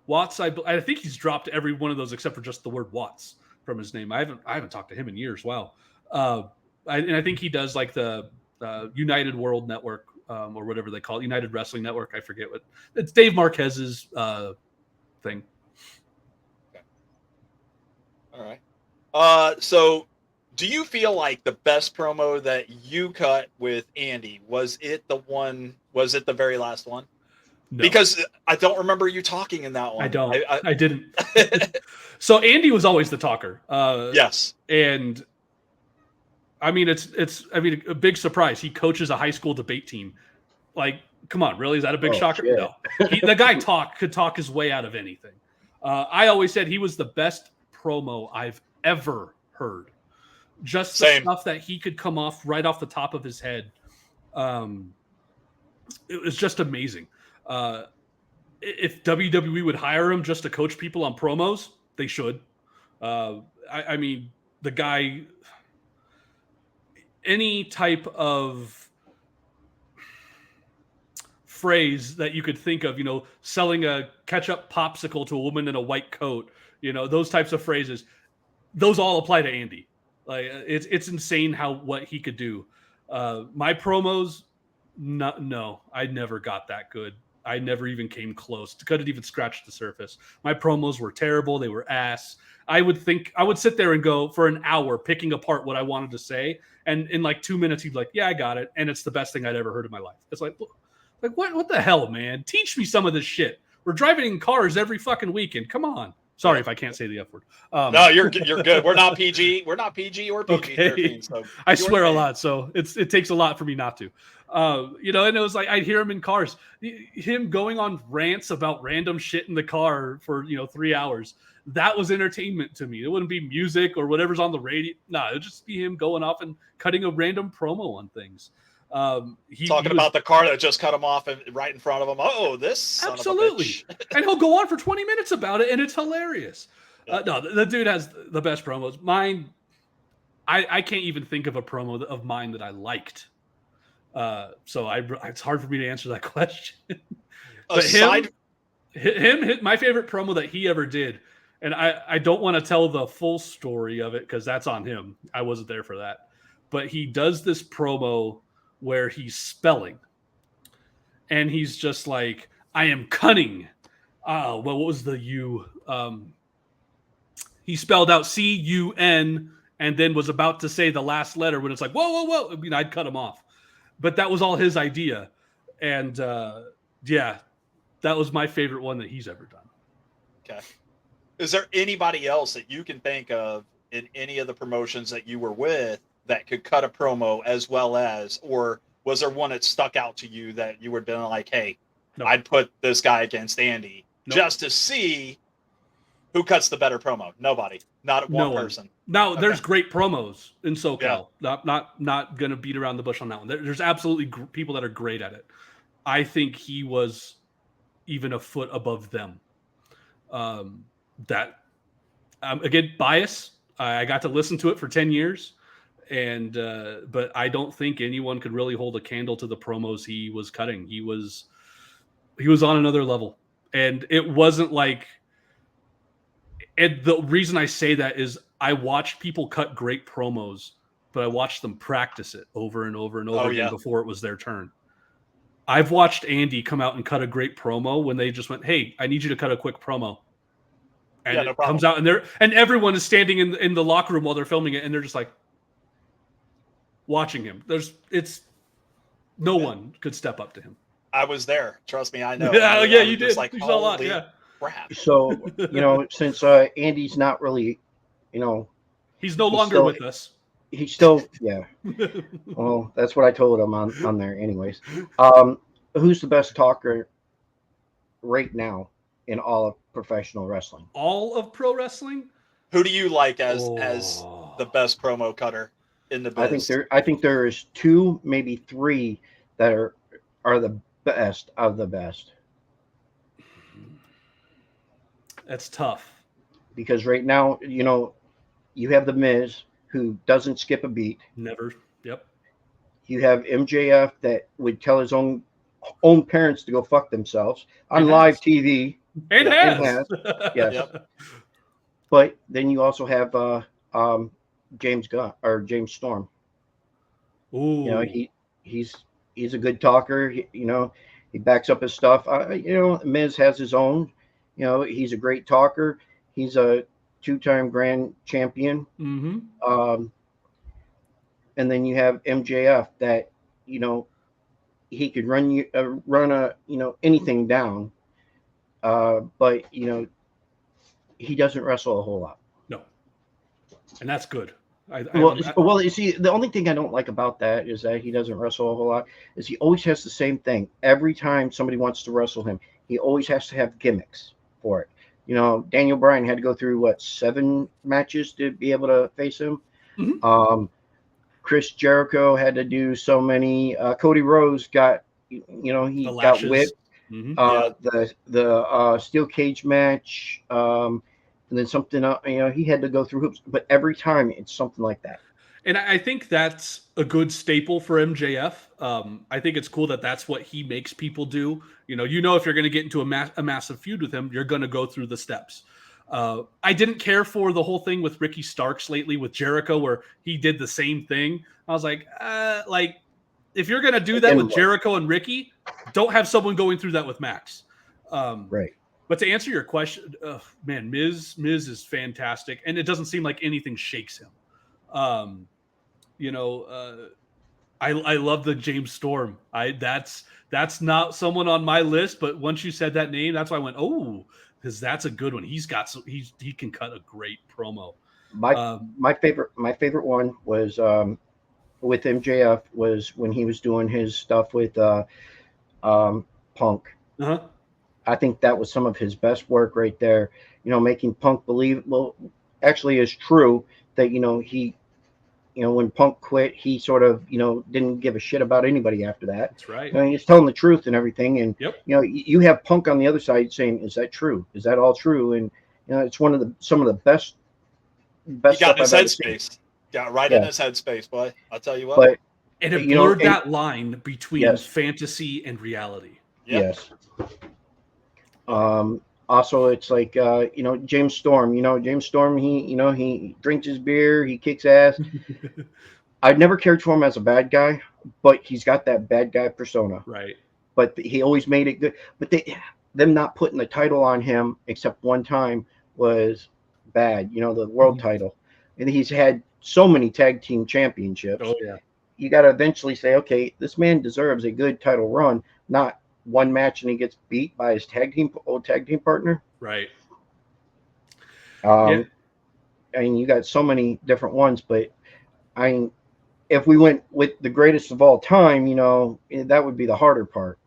Watts, I think he's dropped every one of those except for just the word Watts from his name. I haven't talked to him in years. Wow. And I think he does like the United World Network or whatever they call it, United Wrestling Network. I forget what it's. Dave Marquez's thing. Okay. All right. So do you feel like the best promo that you cut with Andy was it the very last one? No. Because I don't remember you talking in that one. I don't. I didn't. So Andy was always the talker. Yes. And I mean, it's a big surprise. He coaches a high school debate team. Like, come on, really? Is that a big shocker? Shit. No. The guy could talk his way out of anything. I always said he was the best promo I've ever heard. Just the stuff that he could come off right off the top of his head. It was just amazing. If WWE would hire him just to coach people on promos, they should. I mean, the guy, any type of phrase that you could think of, selling a ketchup popsicle to a woman in a white coat, those types of phrases, those all apply to Andy. Like, it's insane what he could do. My promos, no, I never got that good. I never even came close. Couldn't even scratch the surface. My promos were terrible. They were ass. I would sit there and go for an hour picking apart what I wanted to say. And in like 2 minutes, he'd be like, "Yeah, I got it." And it's the best thing I'd ever heard in my life. It's like what the hell, man? Teach me some of this shit. We're driving in cars every fucking weekend. Come on. Sorry if I can't say the F word. No, you're good. We're not PG. We're not PG or PG-13. Okay. So I swear a lot, so it takes a lot for me not to. And it was like I'd hear him in cars, him going on rants about random shit in the car for 3 hours. That was entertainment to me. It wouldn't be music or whatever's on the radio. No, it'd just be him going off and cutting a random promo on things. Talking about the car that just cut him off right in front of him. Oh, this son absolutely. Of a bitch. And he'll go on for 20 minutes about it, and it's hilarious. No, the dude has the best promos. Mine, I can't even think of a promo of mine that I liked. So it's hard for me to answer that question. But my favorite promo that he ever did, and I don't want to tell the full story of it because that's on him. I wasn't there for that. But he does this promo where he's spelling. And he's just like, "I am cunning." Well, what was the U? He spelled out C-U-N and then was about to say the last letter when it's like, whoa. I mean, I'd cut him off. But that was all his idea. And that was my favorite one that he's ever done. Okay. Is there anybody else that you can think of in any of the promotions that you were with that could cut a promo as well as, or was there one that stuck out to you that you were like, "Hey, I'd put this guy against Andy just to see Who cuts the better promo? Nobody. Not No one one. person. Now, Okay. there's great promos in SoCal. Yeah. Not gonna beat around the bush on that one. There's absolutely people that are great at it. I think he was even a foot above them. That again, bias. I got to listen to it for 10 years, and but I don't think anyone could really hold a candle to the promos he was cutting. He was on another level, and it wasn't like. And the reason I say that is I watched people cut great promos, but I watched them practice it over and over and over again before it was their turn. I've watched Andy come out and cut a great promo when they just went, "Hey, I need you to cut a quick promo." And no it comes out and everyone is standing in the locker room while they're filming it, and they're just like watching him. No one could step up to him. I was there. Trust me, I know. Yeah, you did. Like, you saw a lot, yeah. Crap. So, since Andy's not really, he's no longer with us. He's still, yeah. Well, that's what I told him on there anyways. Who's the best talker right now in all of professional wrestling? All of pro wrestling? Who do you like as the best promo cutter in the biz? I think there is 2, maybe 3 that are the best of the best. That's tough. Because right now, you have The Miz, who doesn't skip a beat. Never. Yep. You have MJF that would tell his own parents to go fuck themselves on live TV. And has. Yes. Yep. But then you also have James Gunn or James Storm. Ooh. He's a good talker. He backs up his stuff. Miz has his own. He's a great talker. He's a 2-time grand champion. Mm-hmm. And then you have MJF that, he could run anything down. But he doesn't wrestle a whole lot. No. And that's good. Well, you see, the only thing I don't like about that is that he doesn't wrestle a whole lot. Is he always has the same thing every time somebody wants to wrestle him. He always has to have gimmicks for it. Daniel Bryan had to go through 7 matches to be able to face him. Mm-hmm. Chris Jericho had to do so many. Cody Rhodes got, he got whipped. Mm-hmm. The steel cage match. And then something else, he had to go through hoops, but every time it's something like that. And I think that's a good staple for MJF. I think it's cool that that's what he makes people do. If you're going to get into a massive feud with him, you're going to go through the steps. I didn't care for the whole thing with Ricky Starks lately with Jericho, where he did the same thing. I was like, if you're going to do that with Jericho and Ricky, don't have someone going through that with Max. Right. But to answer your question, man, Miz is fantastic, and it doesn't seem like anything shakes him. I love the James Storm. That's not someone on my list, but once you said that name, that's why I went, oh, because that's a good one. He can cut a great promo. My favorite one was with MJF was when he was doing his stuff with Punk. Uh-huh. I think that was some of his best work right there. Making Punk believe. Well, actually, it's true that he, when Punk quit, he sort of didn't give a shit about anybody after that. That's right. He's telling the truth and everything. And yep. You have Punk on the other side saying, "Is that true? Is that all true?" And it's some of the best. He got in his headspace. Got right in his headspace, boy. I'll tell you what. And it blurred that line between fantasy and reality. Yep. Yes. Also, it's like James Storm. James Storm. He drinks his beer. He kicks ass. I've never cared for him as a bad guy, but he's got that bad guy persona. Right. But he always made it good. But them not putting the title on him except one time was bad. The world title, and he's had so many tag team championships. Oh yeah. You got to eventually say, okay, this man deserves a good title run, not one match and he gets beat by his old tag team partner. Right. I mean, you got so many different ones, but if we went with the greatest of all time, that would be the harder part.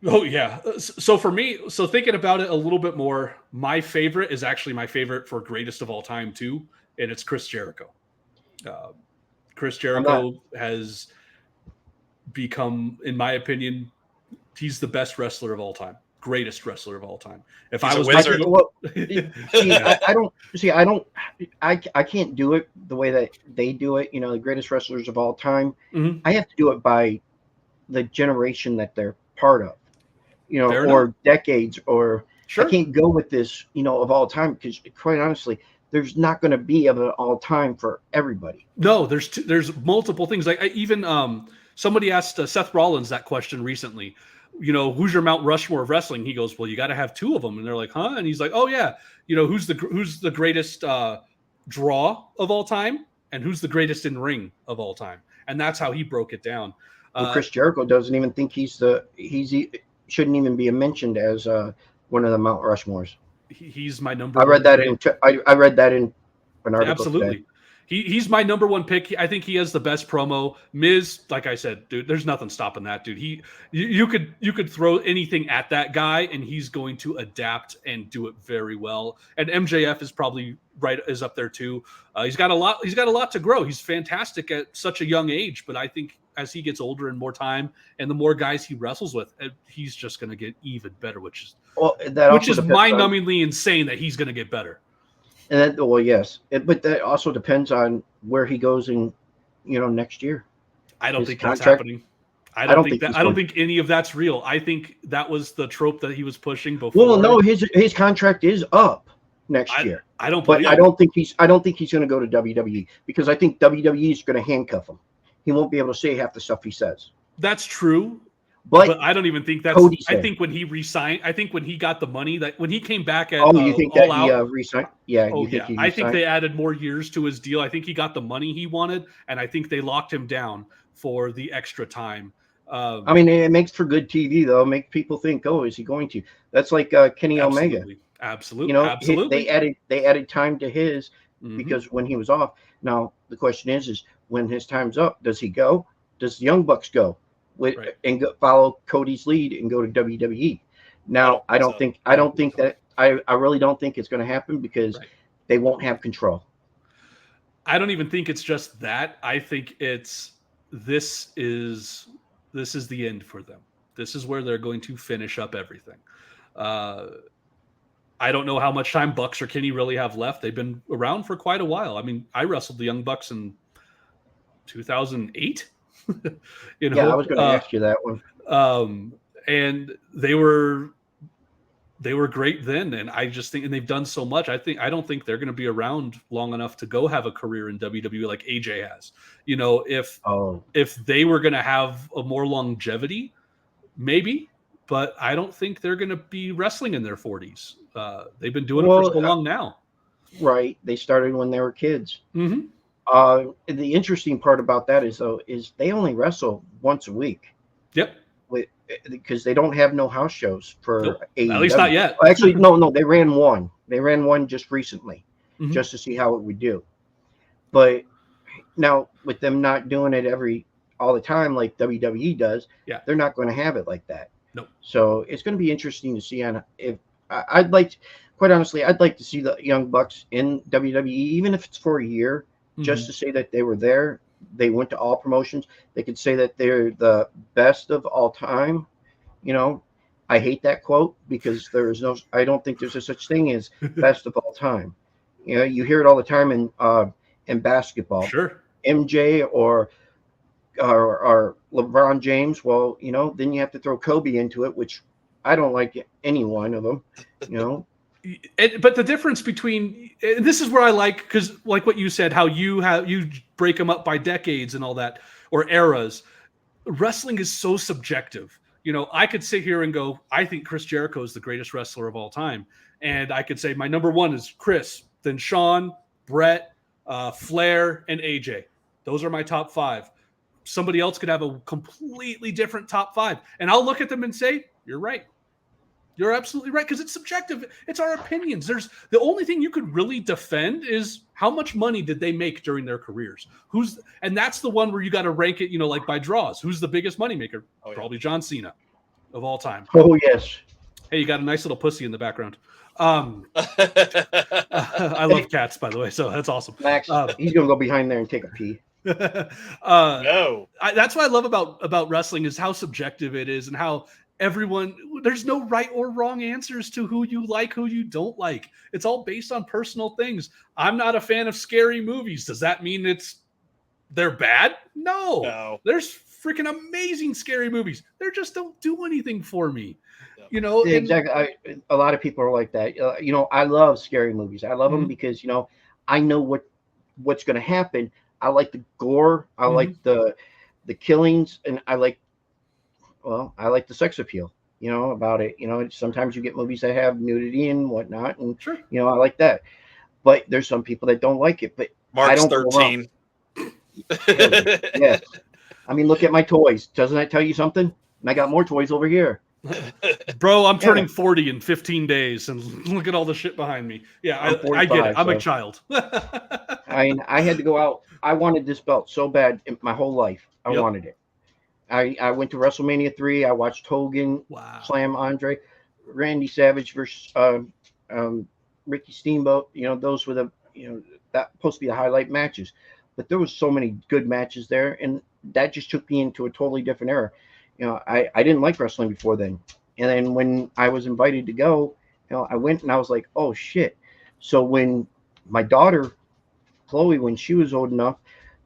Oh yeah. So for me, so thinking about it a little bit more, my favorite is actually my favorite for greatest of all time too, and it's Chris Jericho. Uh, Chris I'm not. Jericho has become, in my opinion, he's the best wrestler of all time, greatest wrestler of all time. If He's I a was wizard. making, Well, see, Yeah. I don't see. I don't. I can't do it the way that they do it. The greatest wrestlers of all time. Mhm. I have to do it by the generation that they're part of. Fair enough. Or decades, or I Sure. can't go with this, of all time, because quite honestly, there's not going to be of an all time for everybody. No, there's multiple things. Like somebody asked Seth Rollins that question recently. Who's your Mount Rushmore of wrestling? He goes, well, you got to have two of them, and they're like, huh? And he's like, oh yeah, who's the greatest draw of all time, and who's the greatest in ring of all time, and that's how he broke it down. Well, Chris Jericho doesn't even think shouldn't even be mentioned as one of the Mount Rushmores. He's my number. I read that in an article Absolutely. today. He's my number one pick. I think he has the best promo. Miz, like I said, dude, there's nothing stopping that dude. You could throw anything at that guy, and he's going to adapt and do it very well. And MJF is up there too. He's got a lot to grow. He's fantastic at such a young age, but I think as he gets older and more time, and the more guys he wrestles with, he's just going to get even better. Which is mind-numbingly insane that he's going to get better. And yes, but that also depends on where he goes in, next year. I don't think that's happening. I don't think any of that's real. I think that was the trope that he was pushing before. Well, no, his contract is up next year. I don't think he's going to go to WWE, because I think WWE is going to handcuff him. He won't be able to say half the stuff he says. That's true. But I don't even think that's. I think when he re-signed, I think when he got the money, that when he came back at you think that he re-signed? Yeah, I think they added more years to his deal. I think he got the money he wanted, and I think they locked him down for the extra time. I mean, it makes for good TV, though. It makes people think, "Oh, is he going to?" That's like Kenny Omega. Absolutely. They added time to his because when he was off. Now the question is when his time's up, does he go? Does the Young Bucks go? And follow Cody's lead and go to WWE. Now, I really don't think it's going to happen, because they won't have control. I don't even think it's just that. I think this is the end for them. This is where they're going to finish up everything. I don't know how much time Bucks or Kenny really have left. They've been around for quite a while. I mean, I wrestled the Young Bucks in 2008. Yeah, I was going to ask you that one. And they were great then, and I just think, and they've done so much. I don't think they're going to be around long enough to go have a career in WWE like AJ has. If they were going to have a more longevity, maybe, but I don't think they're going to be wrestling in their 40s. They've been doing it for so long now. Right, they started when they were kids. Mm-hmm. The interesting part about that is they only wrestle once a week. Yep. Because they don't have no house shows for AEW. At least not yet. Actually, no, they ran one. They ran one just recently, just to see how it would do. But now with them not doing it all the time like WWE does, they're not going to have it like that. No. So it's going to be interesting to see quite honestly, I'd like to see the Young Bucks in WWE, even if it's for a year. Just to say that they were there, they went to all promotions. They could say that they're the best of all time. I hate that quote, because I don't think there's a such thing as best of all time. You hear it all the time in basketball. Sure. MJ or LeBron James. Well, then you have to throw Kobe into it, which I don't like any one of them. But the difference between, and this is where I like, because like what you said, how you break them up by decades and all that, or eras. Wrestling is so subjective. I could sit here and go, I think Chris Jericho is the greatest wrestler of all time, and I could say my number one is Chris, then Shawn, Brett, Flair, and AJ. Those are my top five. Somebody else could have a completely different top five, and I'll look at them and say, "You're right. You're absolutely right," because it's subjective. It's our opinions. The only thing you could really defend is how much money did they make during their careers. And that's the one where you got to rank it, like by draws. Who's the biggest moneymaker? Probably John Cena. of all time. Oh yes. Hey, you got a nice little pussy in the background. I love cats, by the way, so that's awesome. Max, he's gonna go behind there and take a pee. No. That's what I love about wrestling is how subjective it is and how there's no right or wrong answers to who you like, who you don't like. It's all based on personal things. I'm not a fan of scary movies. Does that mean they're bad? No. There's freaking amazing scary movies. They just don't do anything for me. You know, exactly. A lot of people are like that. You know, I love scary movies. I love them because, you know, I know what's going to happen. I like the gore. I like the killings, and I like the sex appeal, you know, about it. You know, sometimes you get movies that have nudity and whatnot, and you know, I like that. But there's some people that don't like it. But Mark's I don't 13. Yes. I mean, look at my toys. Doesn't that tell you something? And I got more toys over here. Bro, I'm turning 40 in 15 days, and look at all the shit behind me. Yeah, I get it. I'm a child. I mean, I had to go out. I wanted this belt so bad in my whole life. I wanted it. I went to WrestleMania 3. I watched Hogan slam Andre, Randy Savage versus Ricky Steamboat. You know, those were that supposed to be the highlight matches. But there was so many good matches there, and that just took me into a totally different era. You know, I didn't like wrestling before then. And then when I was invited to go, you know, I went and I was like, oh shit. So when my daughter, Chloe, when she was old enough,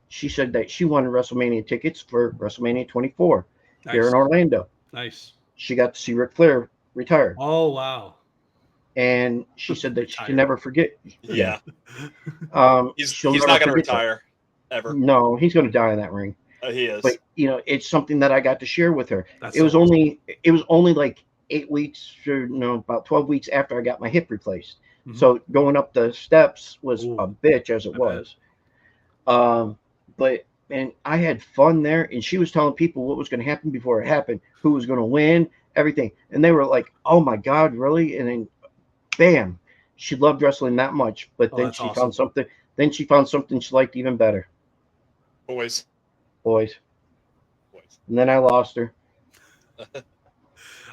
she said that she wanted WrestleMania tickets for WrestleMania 24 here in Orlando. Nice. She got to see Ric Flair retire. Oh, wow. And she said that she can never forget. Yeah. He's not going to retire ever. No, he's going to die in that ring. He is. But you know, it's something that I got to share with her. It was only like 8 weeks or about 12 weeks after I got my hip replaced. So going up the steps was a bitch as it was. But I had fun there, and she was telling people what was going to happen before it happened, who was going to win, everything. And they were like, "Oh my God, really?" And then bam, she loved wrestling that much. But then she found something. Then she found something she liked even better. Boys. And then I lost her.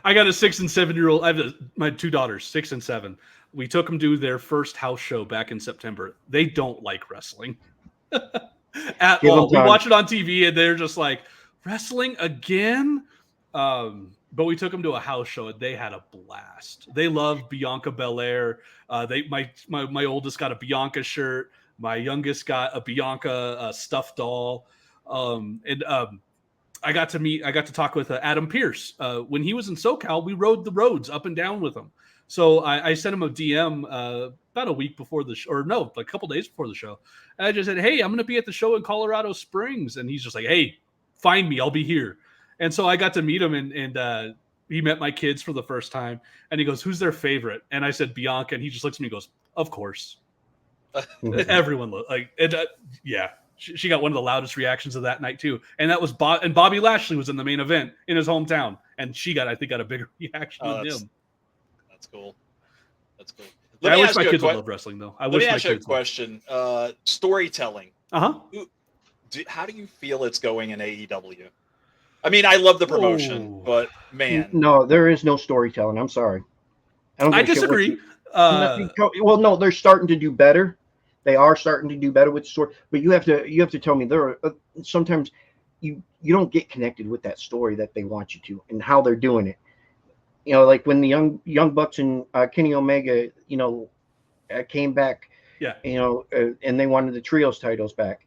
I got a 6 and 7 year old. I have my 2 daughters, 6 and 7. We took them to their first house show back in September. They don't like wrestling at all. We watch it on TV and they're just like, wrestling again? But we took them to a house show and they had a blast. They love Bianca Belair. My oldest got a Bianca shirt. My youngest got a Bianca stuffed doll. I got to talk with Adam Pierce. When he was in SoCal, we rode the roads up and down with him. So I sent him a DM about a week before the show, or no, a couple days before the show. And I just said, "Hey, I'm going to be at the show in Colorado Springs." And he's just like, "Hey, find me. I'll be here." And so I got to meet him, and he met my kids for the first time. And he goes, "Who's their favorite?" And I said, "Bianca." And he just looks at me and goes, "Of course." Everyone yeah. She got one of the loudest reactions of that night too, and that was and Bobby Lashley was in the main event in his hometown, and she got a bigger reaction than him. That's cool. That's cool. I wish my kids would love wrestling though. Let me ask you a question. Storytelling. How do you feel it's going in AEW? I mean, I love the promotion, but man, no, there is no storytelling. I'm sorry. I disagree. Well, no, they're starting to do better. They are starting to do better with the story, but you have to tell me there are sometimes you don't get connected with that story that they want you to and how they're doing it. You know, like when the young Bucks and Kenny Omega, came back, and they wanted the trios titles back.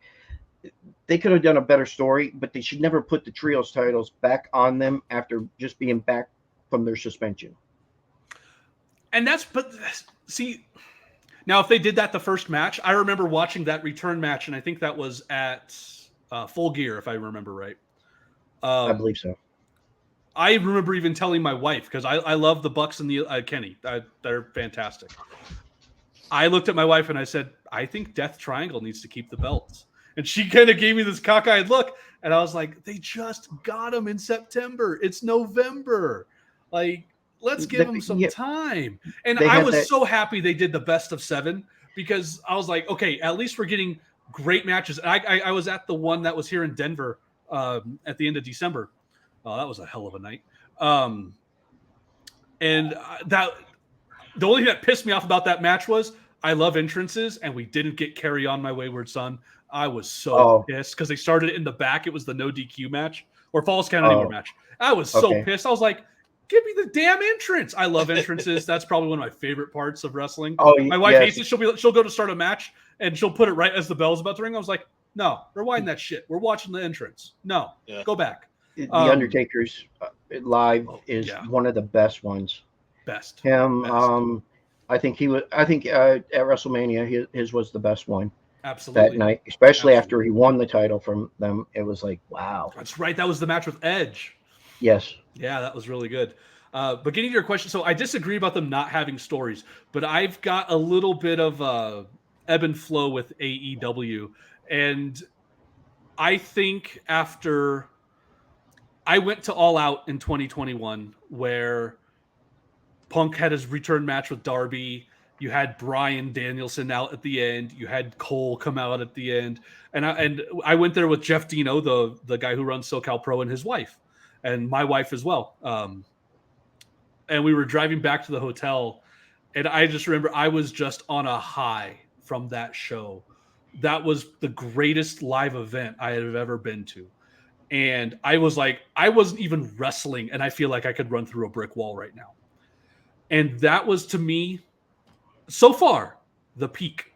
They could have done a better story, but they should never put the trios titles back on them after just being back from their suspension. See. Now, if they did that the first match, I remember watching that return match, and I think that was at Full Gear, if I remember right. I believe so. I remember even telling my wife, because I love the Bucks and the Kenny. They're fantastic. I looked at my wife and I said, "I think Death Triangle needs to keep the belts." And she kind of gave me this cockeyed look, and I was like, "They just got them in September. It's November. Like, let's give them some time." And I was so happy they did the best of 7 because I was like, okay, at least we're getting great matches. I was at the one that was here in Denver at the end of December. Oh, that was a hell of a night. And that the only thing that pissed me off about that match was I love entrances, and we didn't get Carry On My Wayward Son. I was so pissed because they started it in the back. It was the no DQ match or Falls Count Anywhere match. I was so pissed. I was like, give me the damn entrance. I love entrances. That's probably one of my favorite parts of wrestling. My wife hates it. She'll go to start a match and she'll put it right as the bell's about to ring. I was like, no, rewind that shit. We're watching the entrance. No, go back. The Undertaker's live is one of the best ones. Best. Him. I think at WrestleMania his was the best one. Absolutely. That night, especially after he won the title from them, it was like, wow. That's right. That was the match with Edge. Yes. Yeah, that was really good. But getting to your question, so I disagree about them not having stories, but I've got a little bit of ebb and flow with AEW. And I think after I went to All Out in 2021, where Punk had his return match with Darby, you had Bryan Danielson out at the end, you had Cole come out at the end, and I went there with Jeff Dino, the guy who runs SoCal Pro, and his wife, and my wife as well. And we were driving back to the hotel, and I just remember I was just on a high from that show. That was the greatest live event I have ever been to. And I was like, I wasn't even wrestling, and I feel like I could run through a brick wall right now. And that was, to me, so far, the peak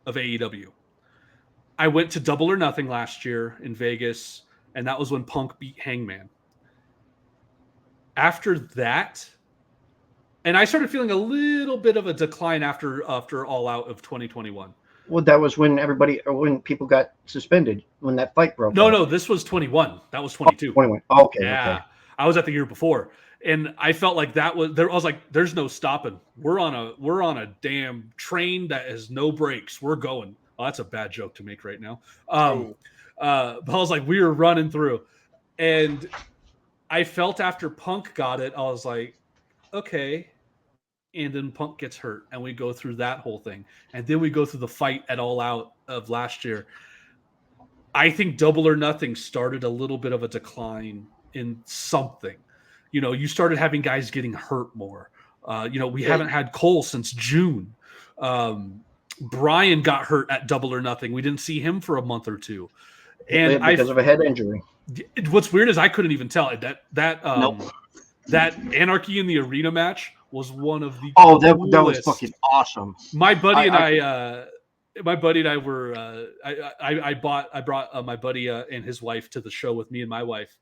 of AEW. I went to Double or Nothing last year in Vegas, and that was when Punk beat Hangman. After that, and I started feeling a little bit of a decline after All Out of 2021. Well, that was when people got suspended, when that fight broke out. No, this was 21. That was 22. 21. Oh, okay. Yeah. Okay. I was at the year before. And I felt like that was there. I was like, there's no stopping. We're on a damn train that has no brakes. We're going. Oh, that's a bad joke to make right now. But I was like, we were running through. And I felt after Punk got it, I was like, okay. And then Punk gets hurt, and we go through that whole thing. And then we go through the fight at All Out of last year. I think Double or Nothing started a little bit of a decline in something. You know, you started having guys getting hurt more. We haven't had Cole since June. Brian got hurt at Double or Nothing. We didn't see him for a month or two. And because of a head injury. What's weird is I couldn't even tell that Anarchy in the Arena match was one of the that was fucking awesome. My buddy and I were I brought my buddy and his wife to the show with me and my wife,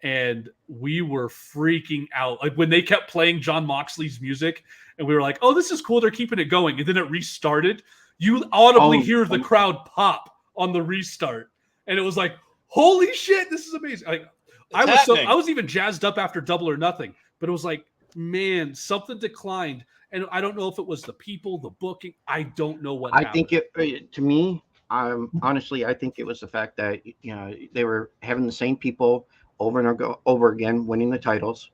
and we were freaking out. Like when they kept playing John Moxley's music, and we were like, "Oh, this is cool. They're keeping it going." And then it restarted. You audibly hear the crowd pop on the restart, and it was like, "Holy shit, this is amazing!" Like I was even jazzed up after Double or Nothing, but it was like, man, something declined, and I don't know if it was the people, the booking. I don't know what happened. I think to me, honestly, I think it was the fact that they were having the same people over and over again winning the titles.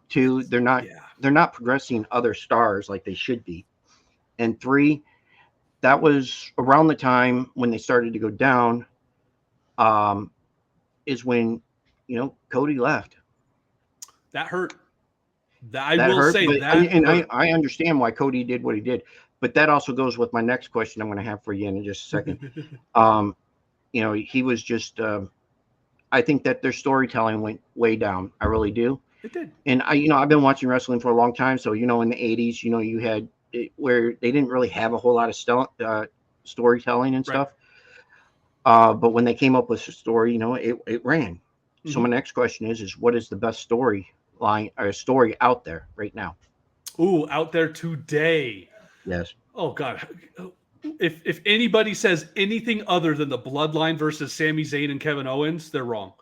Two, they're not progressing other stars like they should be, and three, that was around the time when they started to go down. Is when Cody left. That hurt. I understand why Cody did what he did, but that also goes with my next question I'm going to have for you in just a second. He was just. I think that their storytelling went way down. I really do. It did. And I've been watching wrestling for a long time, so in the 80s, you had where they didn't really have a whole lot of storytelling and stuff. But when they came up with a story, it ran. Mm-hmm. So my next question is what is the best story out there right now? Ooh, out there today. Yes. Oh God. If anybody says anything other than the Bloodline versus Sami Zayn and Kevin Owens, they're wrong.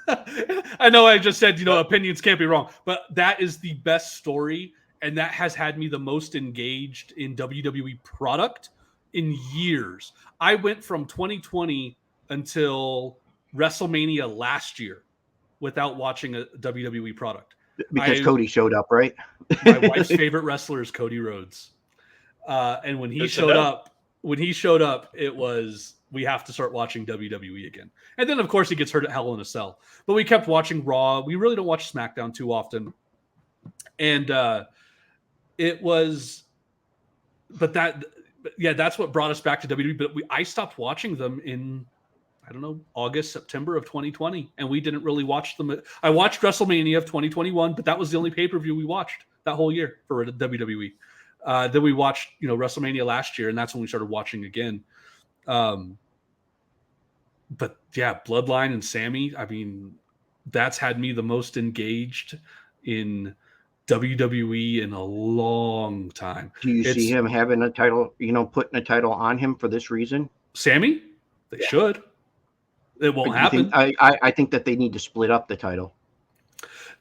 I know I just said, opinions can't be wrong, but that is the best story. And that has had me the most engaged in WWE product in years. I went from 2020 until WrestleMania last year without watching a WWE product. Because Cody showed up, right? My wife's favorite wrestler is Cody Rhodes. And when he showed up, it was, we have to start watching WWE again. And then, of course, he gets hurt at Hell in a Cell. But we kept watching Raw. We really don't watch SmackDown too often. And it was, but that's what brought us back to WWE. But I stopped watching them in, I don't know, August, September of 2020, and we didn't really watch them. I watched WrestleMania of 2021, but that was the only pay-per-view we watched that whole year for WWE. Then we watched, WrestleMania last year, and that's when we started watching again. But yeah, Bloodline and Sammy, I mean, that's had me the most engaged in WWE in a long time. Do you see him having a title, putting a title on him for this reason? Sammy? They should. It won't happen. I think that they need to split up the title.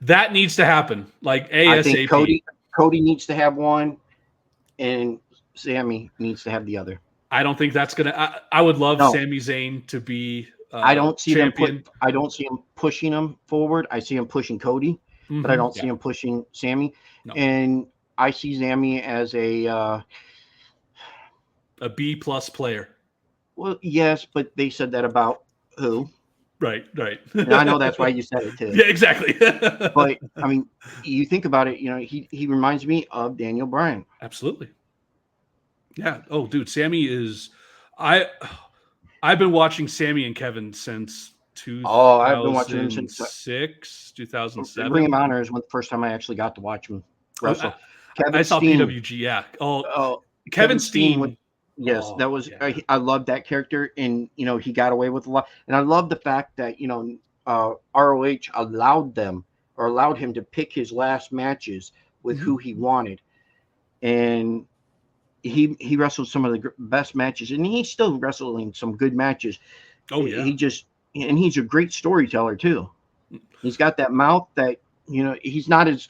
That needs to happen. Like ASAP. I think Cody needs to have one, and Sammy needs to have the other. I don't think that's gonna. I would love Sami Zayn to be. I don't see champion. I don't see him pushing him forward. I see him pushing Cody, but I don't see him pushing Sammy. No. And I see Sammy as a B+ player. Well, yes, but they said that about who? Right. And I know that's why you said it too. Yeah, exactly. But I mean, you think about it. He reminds me of Daniel Bryan. Absolutely. Yeah. Oh, dude, Sammy is. I've been watching Sammy and Kevin since 2006, I've been watching him since 2007. Ring of Honor is the first time I actually got to watch him wrestle. I saw PWG. Yeah. Kevin Steen. Yes, that was. Yeah. I loved that character, and he got away with a lot. And I love the fact that ROH allowed him to pick his last matches with who he wanted, and he wrestled some of the best matches, and he's still wrestling some good matches. Oh yeah, he's a great storyteller too. He's got that mouth that he's not as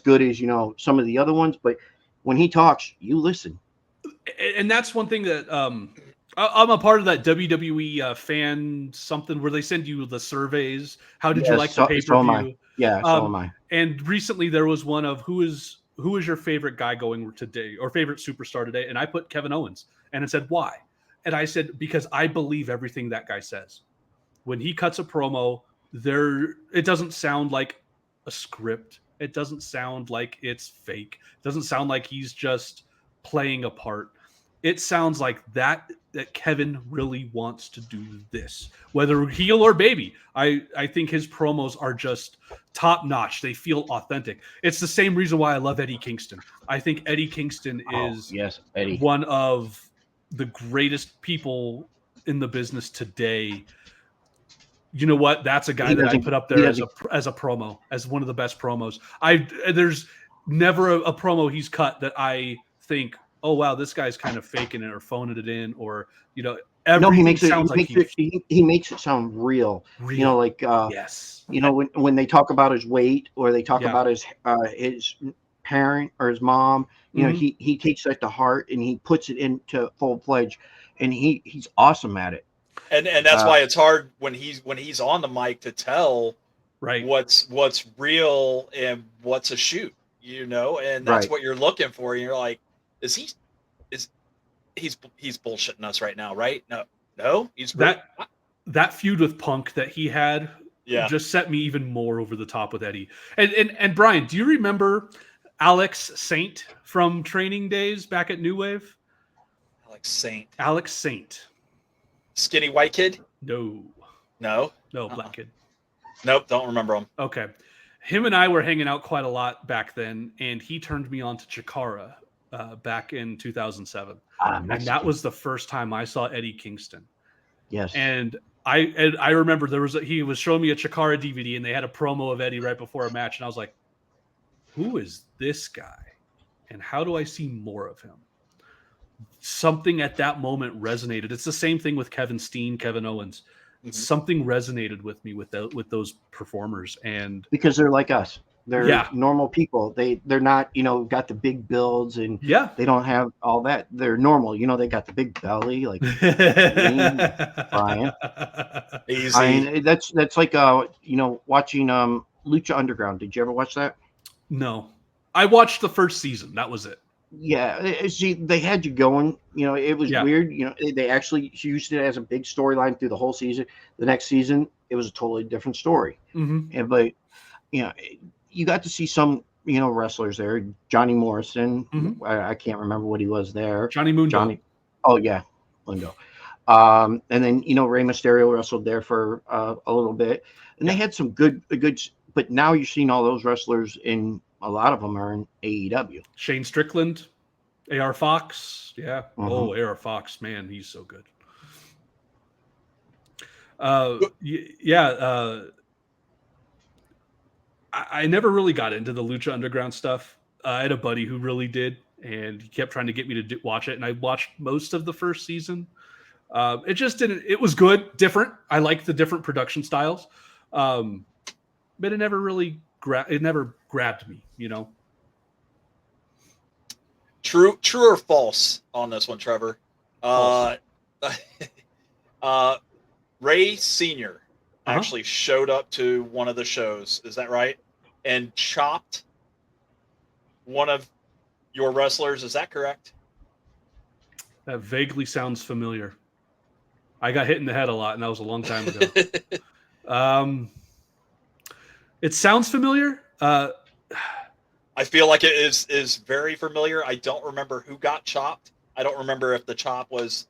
good as some of the other ones, but when he talks, you listen. And that's one thing that I'm a part of that WWE fan something where they send you the surveys. How did you like the pay-per-view? So am I. Yeah, so am I. And recently there was one of who is your favorite guy going today or favorite superstar today? And I put Kevin Owens, and it said why? And I said because I believe everything that guy says. When he cuts a promo, it doesn't sound like a script. It doesn't sound like it's fake. It doesn't sound like he's just playing a part. It sounds like that Kevin really wants to do this, whether heel or baby. I think his promos are just top notch. They feel authentic. It's the same reason why I love Eddie Kingston. I think Eddie Kingston is one of the greatest people in the business today. You know what? That's a guy that I put up there as a promo, as one of the best promos. There's never a promo he's cut that I think, oh wow, this guy's kind of faking it or phoning it in, or he makes it sound real. Yes. When they talk about his weight or they talk about his parent or his mom, he takes that to heart and he puts it into full-fledged, and he's awesome at it. And that's why it's hard when he's on the mic to tell what's real and what's a shoot, and that's what you're looking for. And you're like, he's bullshitting us right now, right? No, he's that feud with Punk that he had just set me even more over the top with Eddie. And Brian, do you remember Alex Saint from training days back at New Wave? Alex Saint. Skinny white kid? No, black kid. Nope, don't remember him. Okay. Him and I were hanging out quite a lot back then, and he turned me on to Chikara back in 2007. And that was the first time I saw Eddie Kingston. Yes. And I remember he was showing me a Chikara DVD, and they had a promo of Eddie right before a match, and I was like, who is this guy? And how do I see more of him? Something at that moment resonated. It's the same thing with Kevin Steen, Kevin Owens. Mm-hmm. Something resonated with me with those performers, and because they're like us, they're normal people. They're not got the big builds, and they don't have all that. They're normal. They got the big belly, like Brian. Easy. I mean, that's like watching Lucha Underground. Did you ever watch that? No, I watched the first season. That was it. Yeah, see, they had you going. It was weird. They actually used it as a big storyline through the whole season. The next season, it was a totally different story. Mm-hmm. But you got to see some wrestlers there. Johnny Morrison. Mhm. I can't remember what he was there. Johnny Mundo. Johnny. Oh yeah, Mundo. And then Rey Mysterio wrestled there for a little bit, and they had some good. But now you're seeing all those wrestlers in a lot of them are in AEW. Shane Strickland, AR Fox, yeah. Mhm. Oh, AR Fox, man, he's so good. I never really got into the Lucha Underground stuff. I had a buddy who really did, and he kept trying to get me to watch it, and I watched most of the first season. It just didn't. It was good, different. I liked the different production styles, but it never really grabbed me. True or false on this one, Trevor? False. Ray Sr. actually showed up to one of the shows. Is that right? And chopped one of your wrestlers. Is that correct? That vaguely sounds familiar. I got hit in the head a lot, and that was a long time ago. It sounds familiar. I feel like it is very familiar. I don't remember who got chopped. I don't remember if the chop was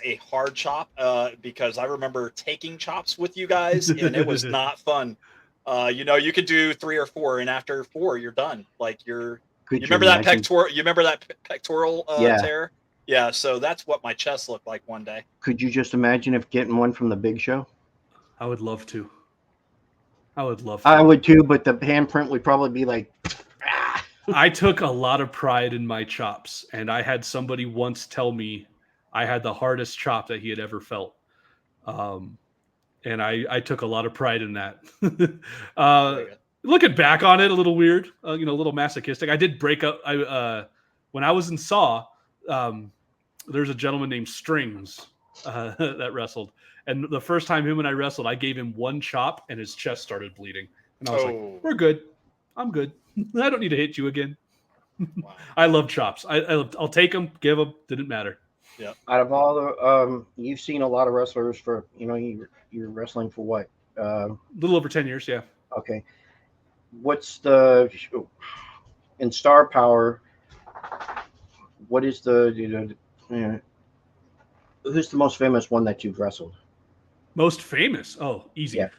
a hard chop because I remember taking chops with you guys, and it was not fun. You could do 3 or 4, and after 4, you're done. Like you remember that pectoral? You remember that pectoral tear? Yeah. So that's what my chest looked like one day. Could you just imagine if getting one from the Big Show? I would love to. I would too, but the handprint would probably be like. I took a lot of pride in my chops, and I had somebody once tell me I had the hardest chop that he had ever felt. And I took a lot of pride in that. Looking back on it, a little weird, a little masochistic. I did break up. When I was in Saw, there's a gentleman named Strings that wrestled. And the first time him and I wrestled, I gave him one chop and his chest started bleeding. And I was like, we're good. I'm good. I don't need to hit you again. Wow. I love chops. I'll take them, give them. Didn't matter. Yeah. Out of all the, you've seen a lot of wrestlers for, you're wrestling for what? A little over 10 years. Yeah. Okay. What's in Star Power? What is who's the most famous one that you've wrestled? Most famous? Oh, easy. Yeah.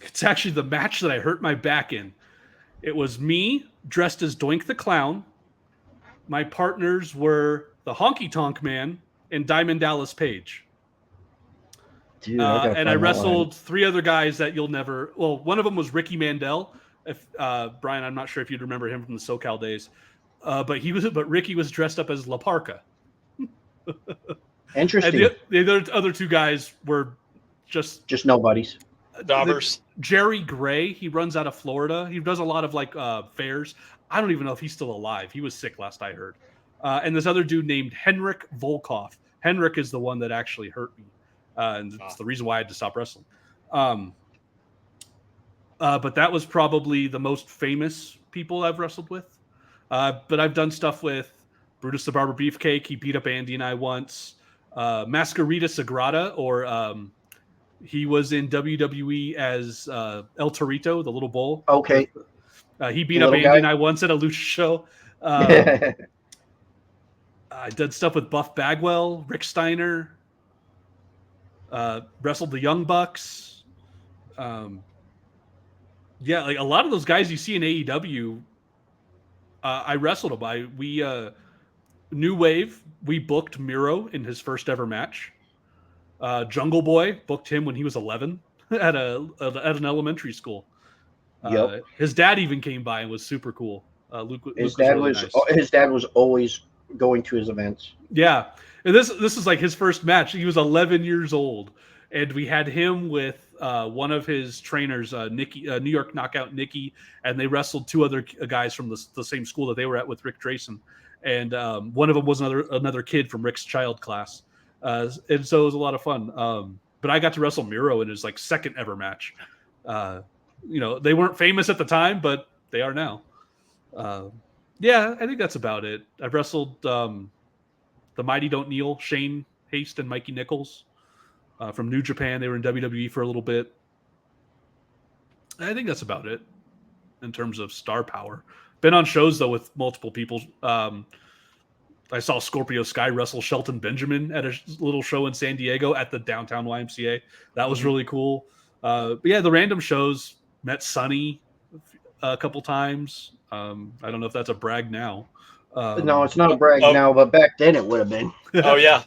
It's actually the match that I hurt my back in. It was me dressed as Doink the Clown. My partners were the Honky Tonk Man and Diamond Dallas Page. Dude, I wrestled 3 other guys that you'll never. Well, one of them was Ricky Mandel. If Brian, I'm not sure if you'd remember him from the SoCal days, but Ricky was dressed up as La Parka. Interesting. And the other 2 guys were just nobodies. Daubers. Jerry Gray, he runs out of Florida. He does a lot of fairs. I don't even know if he's still alive. He was sick last I heard. And this other dude named Henrik Volkov. Henrik is the one that actually hurt me. And it's the reason why I had to stop wrestling. But that was probably the most famous people I've wrestled with. But I've done stuff with Brutus the Barber Beefcake. He beat up Andy and I once. Mascarita Sagrada, or he was in WWE as El Torito, the little bull. Okay. He beat up Andy and I once at a lucha show. I did stuff with Buff Bagwell, Rick Steiner, wrestled the Young Bucks. Like a lot of those guys you see in AEW, I wrestled them. New Wave, we booked Miro in his first ever match. Jungle Boy booked him when he was 11 at an elementary school. Yep. His dad even came by and was super cool. His dad was always going to his events. Yeah, and this is like his first match. He was 11 years old, and we had him with one of his trainers, Nicky, New York Knockout Nicky, and they wrestled 2 other guys from the same school that they were at with Rick Drayson, and one of them was another kid from Rick's child class, and so it was a lot of fun. But I got to wrestle Miro in his second ever match. They weren't famous at the time, but they are now. I think that's about it. I've wrestled the Mighty Don't Kneel, Shane Haste and Mikey Nichols from New Japan. They were in WWE for a little bit. I think that's about it. in terms of star power. Been on shows though with multiple people. I saw Scorpio Sky wrestle Shelton Benjamin at a little show in San Diego at the downtown YMCA. That was really cool. But yeah, the random shows, met Sonny a couple times. I don't know if that's a brag now. No, it's not a brag now, but back then it would have been. Oh yeah.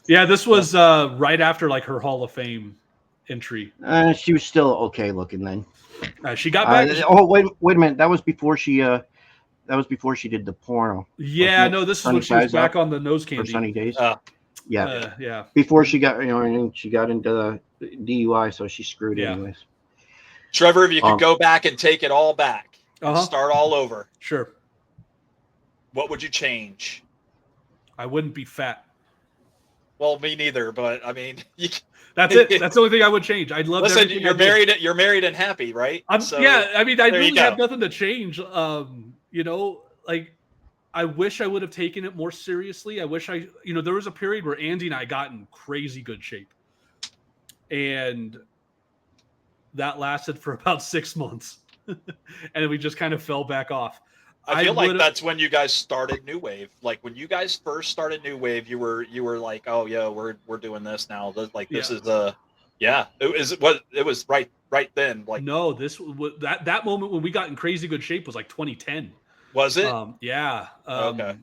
Yeah, this was right after like her Hall of Fame entry. She was still okay looking then. She got back. Wait a minute. That was before she did the porno. Yeah, no, this is when she was back on the Nose Candy. For Sunny Days. Yeah. Yeah. Before she got, and she got into the DUI, so she screwed anyways. Trevor, if you could go back and take it all back, start all over. Sure. What would you change? I wouldn't be fat. Well, me neither, but I mean, that's it. That's the only thing I would change. I'd love. Listen, you're married. You're married and happy, right? Yeah, I mean, I really have nothing to change. Like, I wish I would have taken it more seriously. I wish there was a period where Andy and I got in crazy good shape, and that lasted for about 6 months, and we just kind of fell back off. I feel like that's when you guys started New Wave. Like when you guys first started New Wave, you were like, oh yeah, we're doing this now. Like this is it was right then. Like no, that moment when we got in crazy good shape was like 2010. Was it? Yeah. Okay.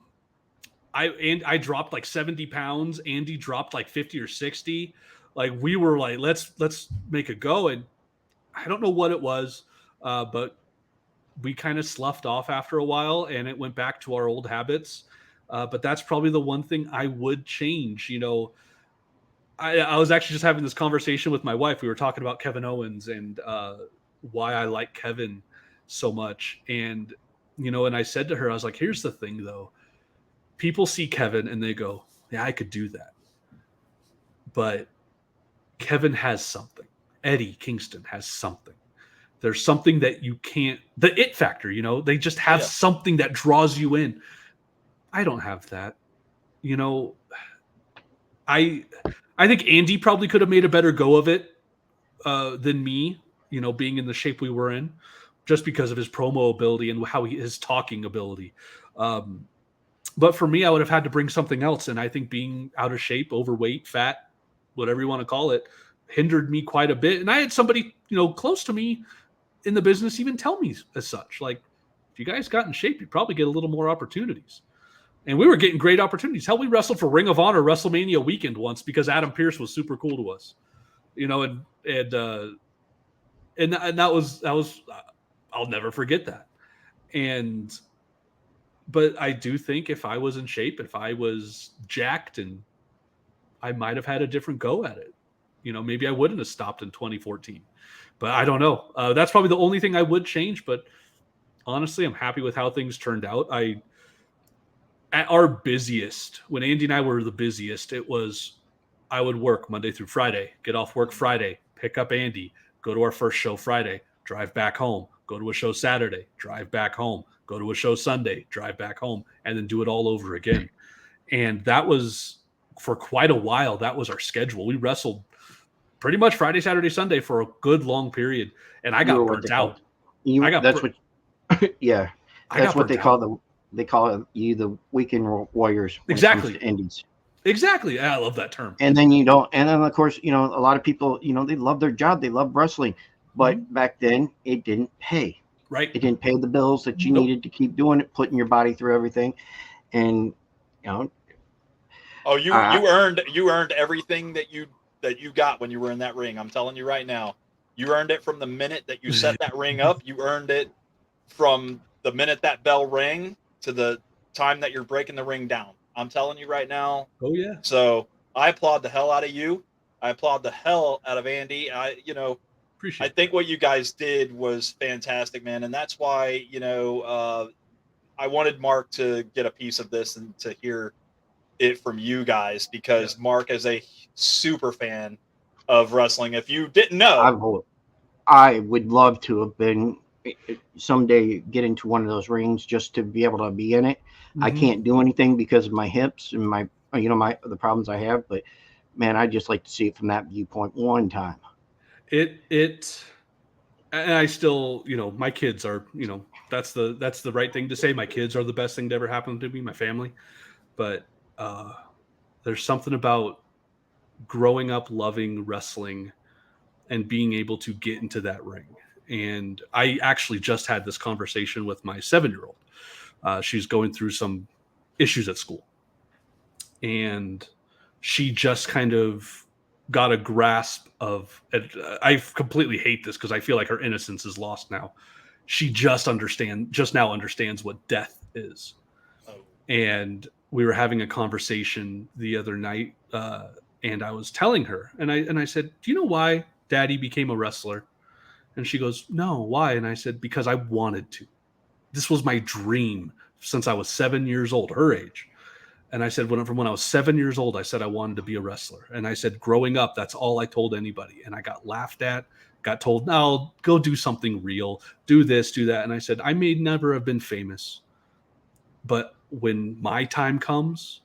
I dropped like 70 pounds. Andy dropped like 50 or 60. Like we were like, let's make a go. And I don't know what it was, but we kind of sloughed off after a while and it went back to our old habits. But that's probably the one thing I would change. I was actually just having this conversation with my wife. We were talking about Kevin Owens and why I like Kevin so much. And, and I said to her, I was like, here's the thing though. People see Kevin and they go, yeah, I could do that. But Kevin has something. Eddie Kingston has something. There's something that you can't, the it factor, they just have something that draws you in. I don't have that. I think Andy probably could have made a better go of it than me, being in the shape we were in, just because of his promo ability and how his talking ability. But for me, I would have had to bring something else. And I think being out of shape, overweight, fat, whatever you want to call it, hindered me quite a bit. And I had somebody, close to me in the business even tell me as such, like, if you guys got in shape, you'd probably get a little more opportunities. And we were getting great opportunities. Hell, we wrestled for Ring of Honor WrestleMania weekend once because Adam Pearce was super cool to us, and that was I'll never forget that. But I do think if I was in shape, if I was jacked, and I might have had a different go at it. Maybe I wouldn't have stopped in 2014. But I don't know. That's probably the only thing I would change. But honestly, I'm happy with how things turned out. At our busiest, when Andy and I were the busiest, it was I would work Monday through Friday, get off work Friday, pick up Andy, go to our first show Friday, drive back home, go to a show Saturday, drive back home, go to a show Sunday, drive back home, and then do it all over again. And that was, for quite a while, that was our schedule. We wrestled pretty much Friday, Saturday, Sunday for a good long period, and I got burnt out. That's what they call you the weekend warriors. Exactly. Indies. Exactly. I love that term. And then of course, a lot of people, they love their job, they love wrestling, but back then it didn't pay. Right. It didn't pay the bills that you needed to keep doing it, putting your body through everything, and Oh, you earned everything that you got when you were in that ring. I'm telling you right now, you earned it from the minute that you set that ring up. You earned it from the minute that bell rang to the time that you're breaking the ring down. I'm telling you right now. Oh yeah. So I applaud the hell out of you. I applaud the hell out of Andy. I think what you guys did was fantastic, man. And that's why, I wanted Mark to get a piece of this and to hear it from you guys, because Mark is a super fan of wrestling. If you didn't know, I would love to have been someday get into one of those rings just to be able to be in it. I can't do anything because of my hips and my the problems I have, but man, I just like to see it from that viewpoint one time. It and I still, my kids are, that's the right thing to say. My kids are the best thing to ever happen to me, my family. But there's something about growing up loving wrestling and being able to get into that ring. And I actually just had this conversation with my 7-year-old. She's going through some issues at school. And she just kind of got a grasp of, I completely hate this because I feel like her innocence is lost now. She just now understands what death is. Oh. And we were having a conversation the other night, and I was telling her, and I said, do you know why Daddy became a wrestler? And she goes, no, why? And I said, because I wanted to. This was my dream since I was 7 years old, her age. And I said, from when I was 7 years old, I said I wanted to be a wrestler. And I said, growing up, that's all I told anybody. And I got laughed at, got told, no, go do something real, do this, do that. And I said, I may never have been famous, but when my time comes,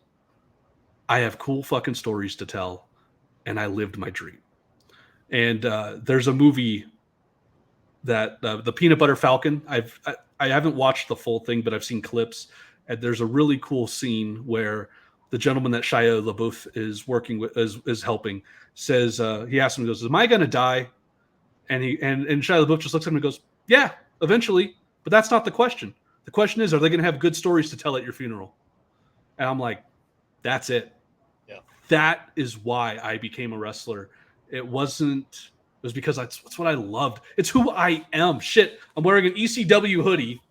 I have cool fucking stories to tell. And I lived my dream. And there's a movie that the Peanut Butter Falcon, I haven't watched the full thing, but I've seen clips. And there's a really cool scene where the gentleman that Shia LaBeouf is working with, is helping, says, he asks him, he goes, am I going to die? And Shia LaBeouf just looks at him and goes, yeah, eventually. But that's not the question. The question is, are they going to have good stories to tell at your funeral? And I'm like, that's it. Yeah. That is why I became a wrestler. It was because that's what I loved. It's who I am. Shit. I'm wearing an ECW hoodie,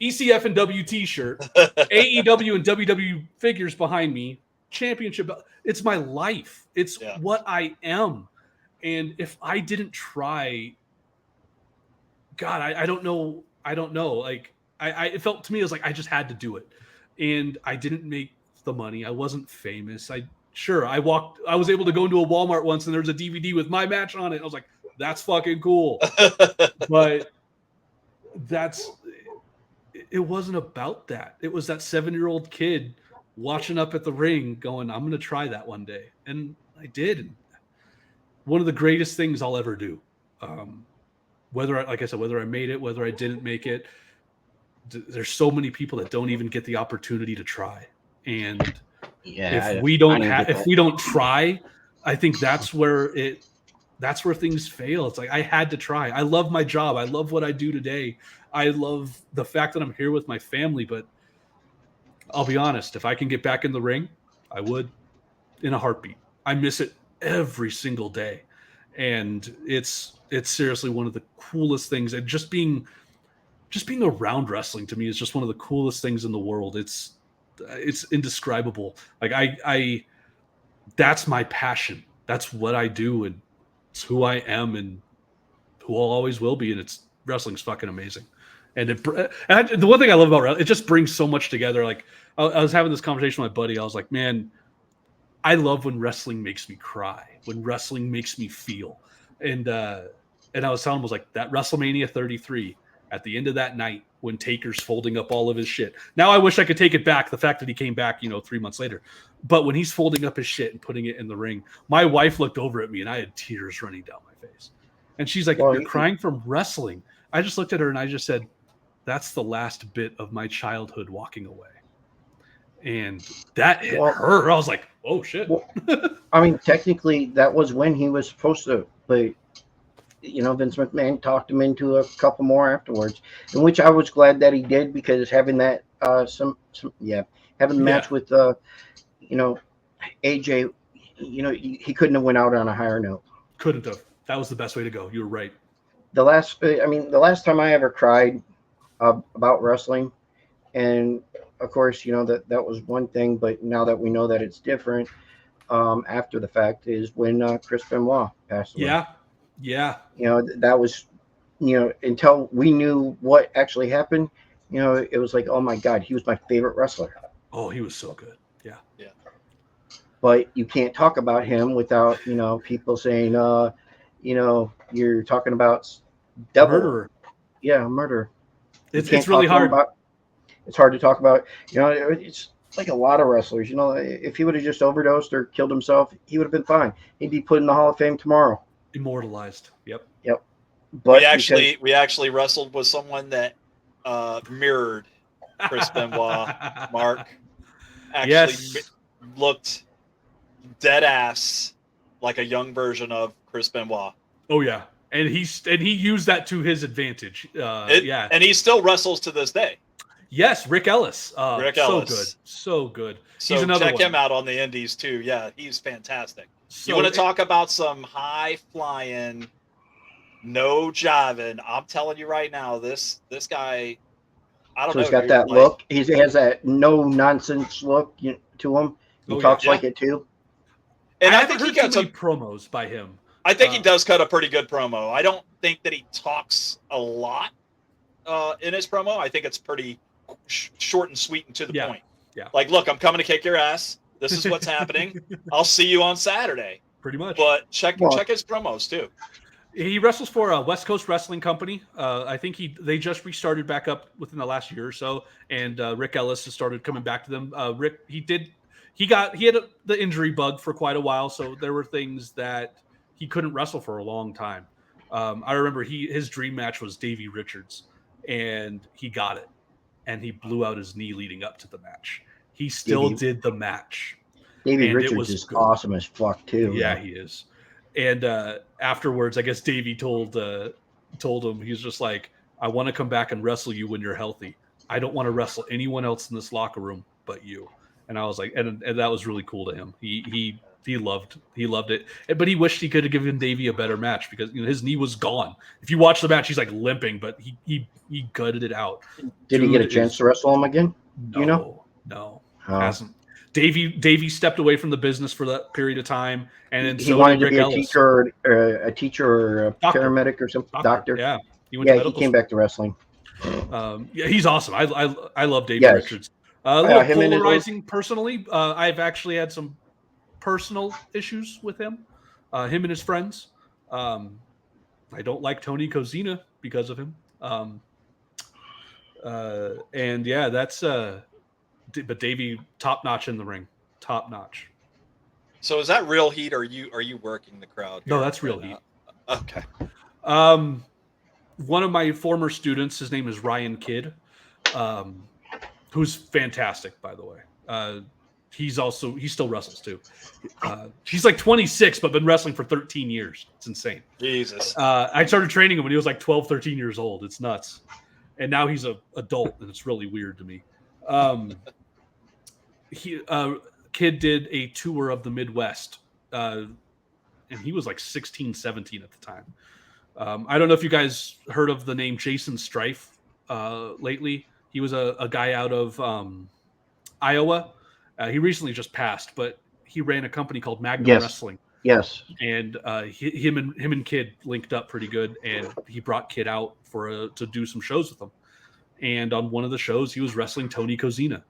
ECF and W t-shirt, AEW and WWE figures behind me, championship. It's my life. It's what I am. And if I didn't try, God, I don't know. I don't know. Like it felt to me, it was like, I just had to do it. And I didn't make the money. I wasn't famous. I was able to go into a Walmart once and there's a DVD with my match on it. I was like, that's fucking cool. But it wasn't about that. It was that 7-year-old kid watching up at the ring going, I'm going to try that one day. And I did. One of the greatest things I'll ever do. Whether I made it, whether I didn't make it, there's so many people that don't even get the opportunity to try. And if we don't try, I think that's where things fail. It's like, I had to try. I love my job. I love what I do today. I love the fact that I'm here with my family, but I'll be honest, if I can get back in the ring, I would in a heartbeat. I miss it every single day. And it's seriously one of the coolest things. And just being around wrestling to me is just one of the coolest things in the world. It's indescribable. Like I that's my passion. That's what I do, and it's who I am and who I always will be. And wrestling's fucking amazing. And the one thing I love about wrestling, it just brings so much together. Like I was having this conversation with my buddy. I was like, man, I love when wrestling makes me cry, when wrestling makes me feel. And I was telling him, I was like, that WrestleMania 33 at the end of that night when Taker's folding up all of his shit. Now I wish I could take it back, the fact that he came back, 3 months later. But when he's folding up his shit and putting it in the ring, my wife looked over at me and I had tears running down my face. And she's like, you're crying from wrestling. I just looked at her and I just said, that's the last bit of my childhood walking away. And that hit her. I was like, oh shit. Well, I mean, technically that was when he was supposed to, but Vince McMahon talked him into a couple more afterwards, in which I was glad that he did, because having that having the match with AJ, he couldn't have went out on a higher note. Couldn't have. That was the best way to go. You were right. The last time I ever cried about wrestling, and of course, that was one thing, but now that we know that it's different, after the fact, is when Chris Benoit passed away. Yeah. That was, until we knew what actually happened, it was like, oh my God, he was my favorite wrestler. Oh, he was so good. Yeah. Yeah. But you can't talk about him without, people saying, you're talking about devil. Murderer. Yeah, murderer. It's really hard. It's hard to talk about. It's like a lot of wrestlers. If he would have just overdosed or killed himself, he would have been fine. He'd be put in the Hall of Fame tomorrow. Immortalized. Yep. But we actually wrestled with someone that mirrored Chris Benoit. Mark actually Yes. looked dead ass like a young version of Chris Benoit. Oh yeah, and he used that to his advantage. Yeah. And he still wrestles to this day. Yes, Rick Ellis. Rick So Ellis. good. So good. So He's another check one. him out on the indies too. Yeah, he's fantastic. So You want to talk about some high flying, no jiving? I'm telling you right now, this guy, I don't so know. he's got dude, that like, look. He has that no nonsense look to him. He talks yeah. like it too. And I haven't think he heard got too many some. promos by him. I think he does cut a pretty good promo. I don't think that he talks a lot in his promo. I think it's pretty short and sweet and to the point. Yeah. Like, look, I'm coming to kick your ass. This is what's happening. I'll see you on Saturday. Pretty much. But check his promos too. He wrestles for a West Coast Wrestling Company. I think they just restarted back up within the last year or so, and Rick Ellis has started coming back to them. Rick, he had the injury bug for quite a while, so there were things that he couldn't wrestle for a long time. I remember his dream match was Davey Richards, and he got it, and he blew out his knee leading up to the match. He still did the match. Davey Richards is good. Awesome as fuck too. Yeah, he is. And afterwards, I guess Davey told him, he's just like, I want to come back and wrestle you when you're healthy. I don't want to wrestle anyone else in this locker room but you. And I was like, and that was really cool to him. He loved it, but he wished he could have given Davey a better match because his knee was gone. If you watch the match, he's like limping, but he gutted it out. Did he get a chance to wrestle him again? No, hasn't. Davey stepped away from the business for that period of time, and then he wanted to be a teacher or a paramedic or some doctor. Yeah, he came back to wrestling. He's awesome. I love Davey Richards. A little polarizing personally. I've actually had some personal issues with him and his friends. I don't like Tony Kozina because of him. And yeah, that's but Davey, top notch in the ring, top notch. So is that real heat? Or are you working the crowd? No, that's real heat. Okay. One of my former students, his name is Ryan Kidd, who's fantastic, by the way. He still wrestles too. He's like 26, but been wrestling for 13 years. It's insane. Jesus. I started training him when he was like 12, 13 years old. It's nuts. And now he's an adult, and it's really weird to me. Kid did a tour of the Midwest, and he was like 16, 17 at the time. I don't know if you guys heard of the name Jason Strife lately. He was a guy out of Iowa. He recently just passed, but he ran a company called Magnum Wrestling. Yes. And him and Kid linked up pretty good, and he brought Kid out to do some shows with him. And on one of the shows, he was wrestling Tony Kozina.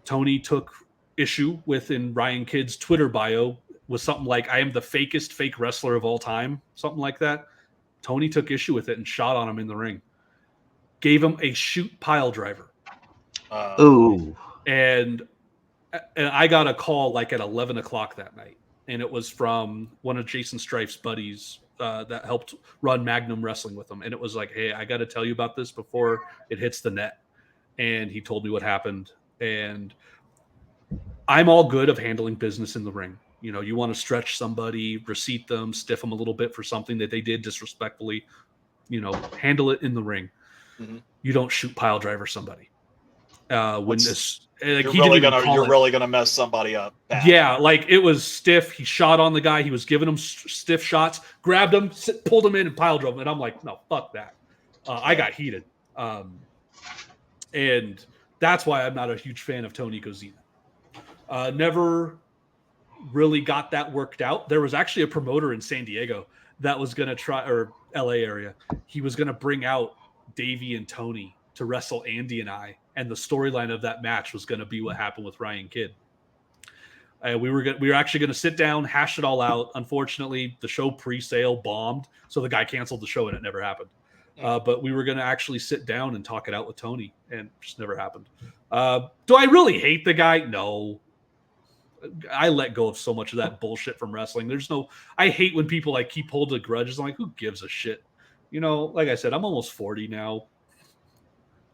Tony took issue with, in Ryan Kidd's Twitter bio, was something like, I am the fakest fake wrestler of all time, something like that. Tony took issue with it and shot on him in the ring. Gave him a shoot pile driver. And I got a call like at 11 o'clock that night. And it was from one of Jason Strife's buddies that helped run Magnum Wrestling with him. And it was like, hey, I got to tell you about this before it hits the net. And he told me what happened. And I'm all good of handling business in the ring. You want to stretch somebody, receipt them, stiff them a little bit for something that they did disrespectfully, handle it in the ring. Mm-hmm. You don't shoot pile driver somebody. You're really gonna mess somebody up. Bad. Yeah, like it was stiff. He shot on the guy. He was giving him stiff shots. Grabbed him, pulled him in, and pile drove him. And I'm like, no, fuck that. I got heated, and that's why I'm not a huge fan of Tony Kozina. Never really got that worked out. There was actually a promoter in San Diego that was gonna try, or LA area. He was gonna bring out Davey and Tony to wrestle Andy and I. And the storyline of that match was going to be what happened with Ryan Kidd. We were actually going to sit down, hash it all out. Unfortunately, the show pre-sale bombed, so the guy canceled the show and it never happened. But we were going to actually sit down and talk it out with Tony, and it just never happened. Do I really hate the guy? No. I let go of so much of that bullshit from wrestling. I hate when people like keep holding grudges. I'm like, who gives a shit? Like I said, I'm almost 40 now.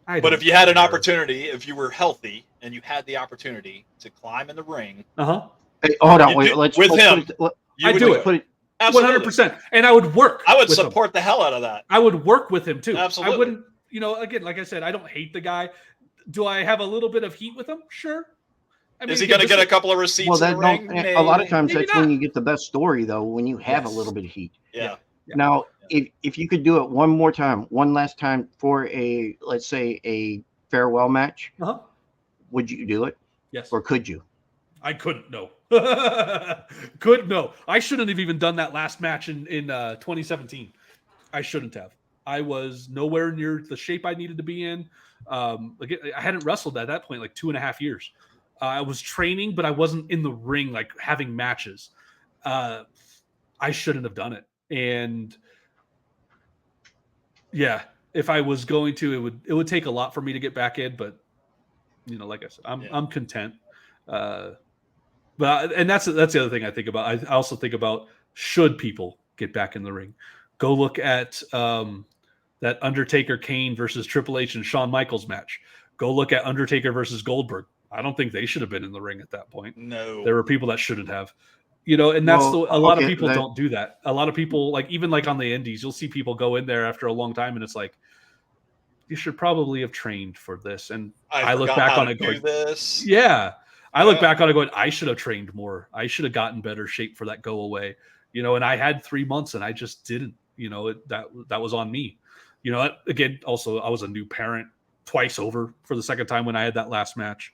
But if you had an opportunity, if you were healthy and you had the opportunity to climb in the ring, Hey, hold on, wait. Let's him. I do it. Absolutely. 100%. And I would work. I would support the hell out of that. I would work with him too. Absolutely. I wouldn't, again, like I said, I don't hate the guy. Do I have a little bit of heat with him? Sure. I mean, is he going to get a couple of receipts in the ring? A lot of times that's when you get the best story, though, when you have a little bit of heat. Yeah. Now, if you could do it one last time for let's say a farewell match, would you do it? Yes. Or could you? I couldn't. No. No. I shouldn't have even done that last match in 2017. I shouldn't have. I was nowhere near the shape I needed to be in. Again, I hadn't wrestled at that point like 2.5 years. I was training, but I wasn't in the ring, like having matches. I shouldn't have done it. And yeah, if I was going to, it would take a lot for me to get back in. But like I said, I'm content. And that's the other thing I think about. I also think about, should people get back in the ring? Go look at that Undertaker Kane versus Triple H and Shawn Michaels match. Go look at Undertaker versus Goldberg. I don't think they should have been in the ring at that point. No, there were people that shouldn't have. And that's a lot of people don't do that. A lot of people, even on the indies, you'll see people go in there after a long time, and it's like, you should probably have trained for this. And I look back on it going, this. Yeah. I look back on it going, I should have trained more. I should have gotten better shape for that go away. And I had 3 months and I just didn't, that was on me. Again, also I was a new parent twice over for the second time when I had that last match.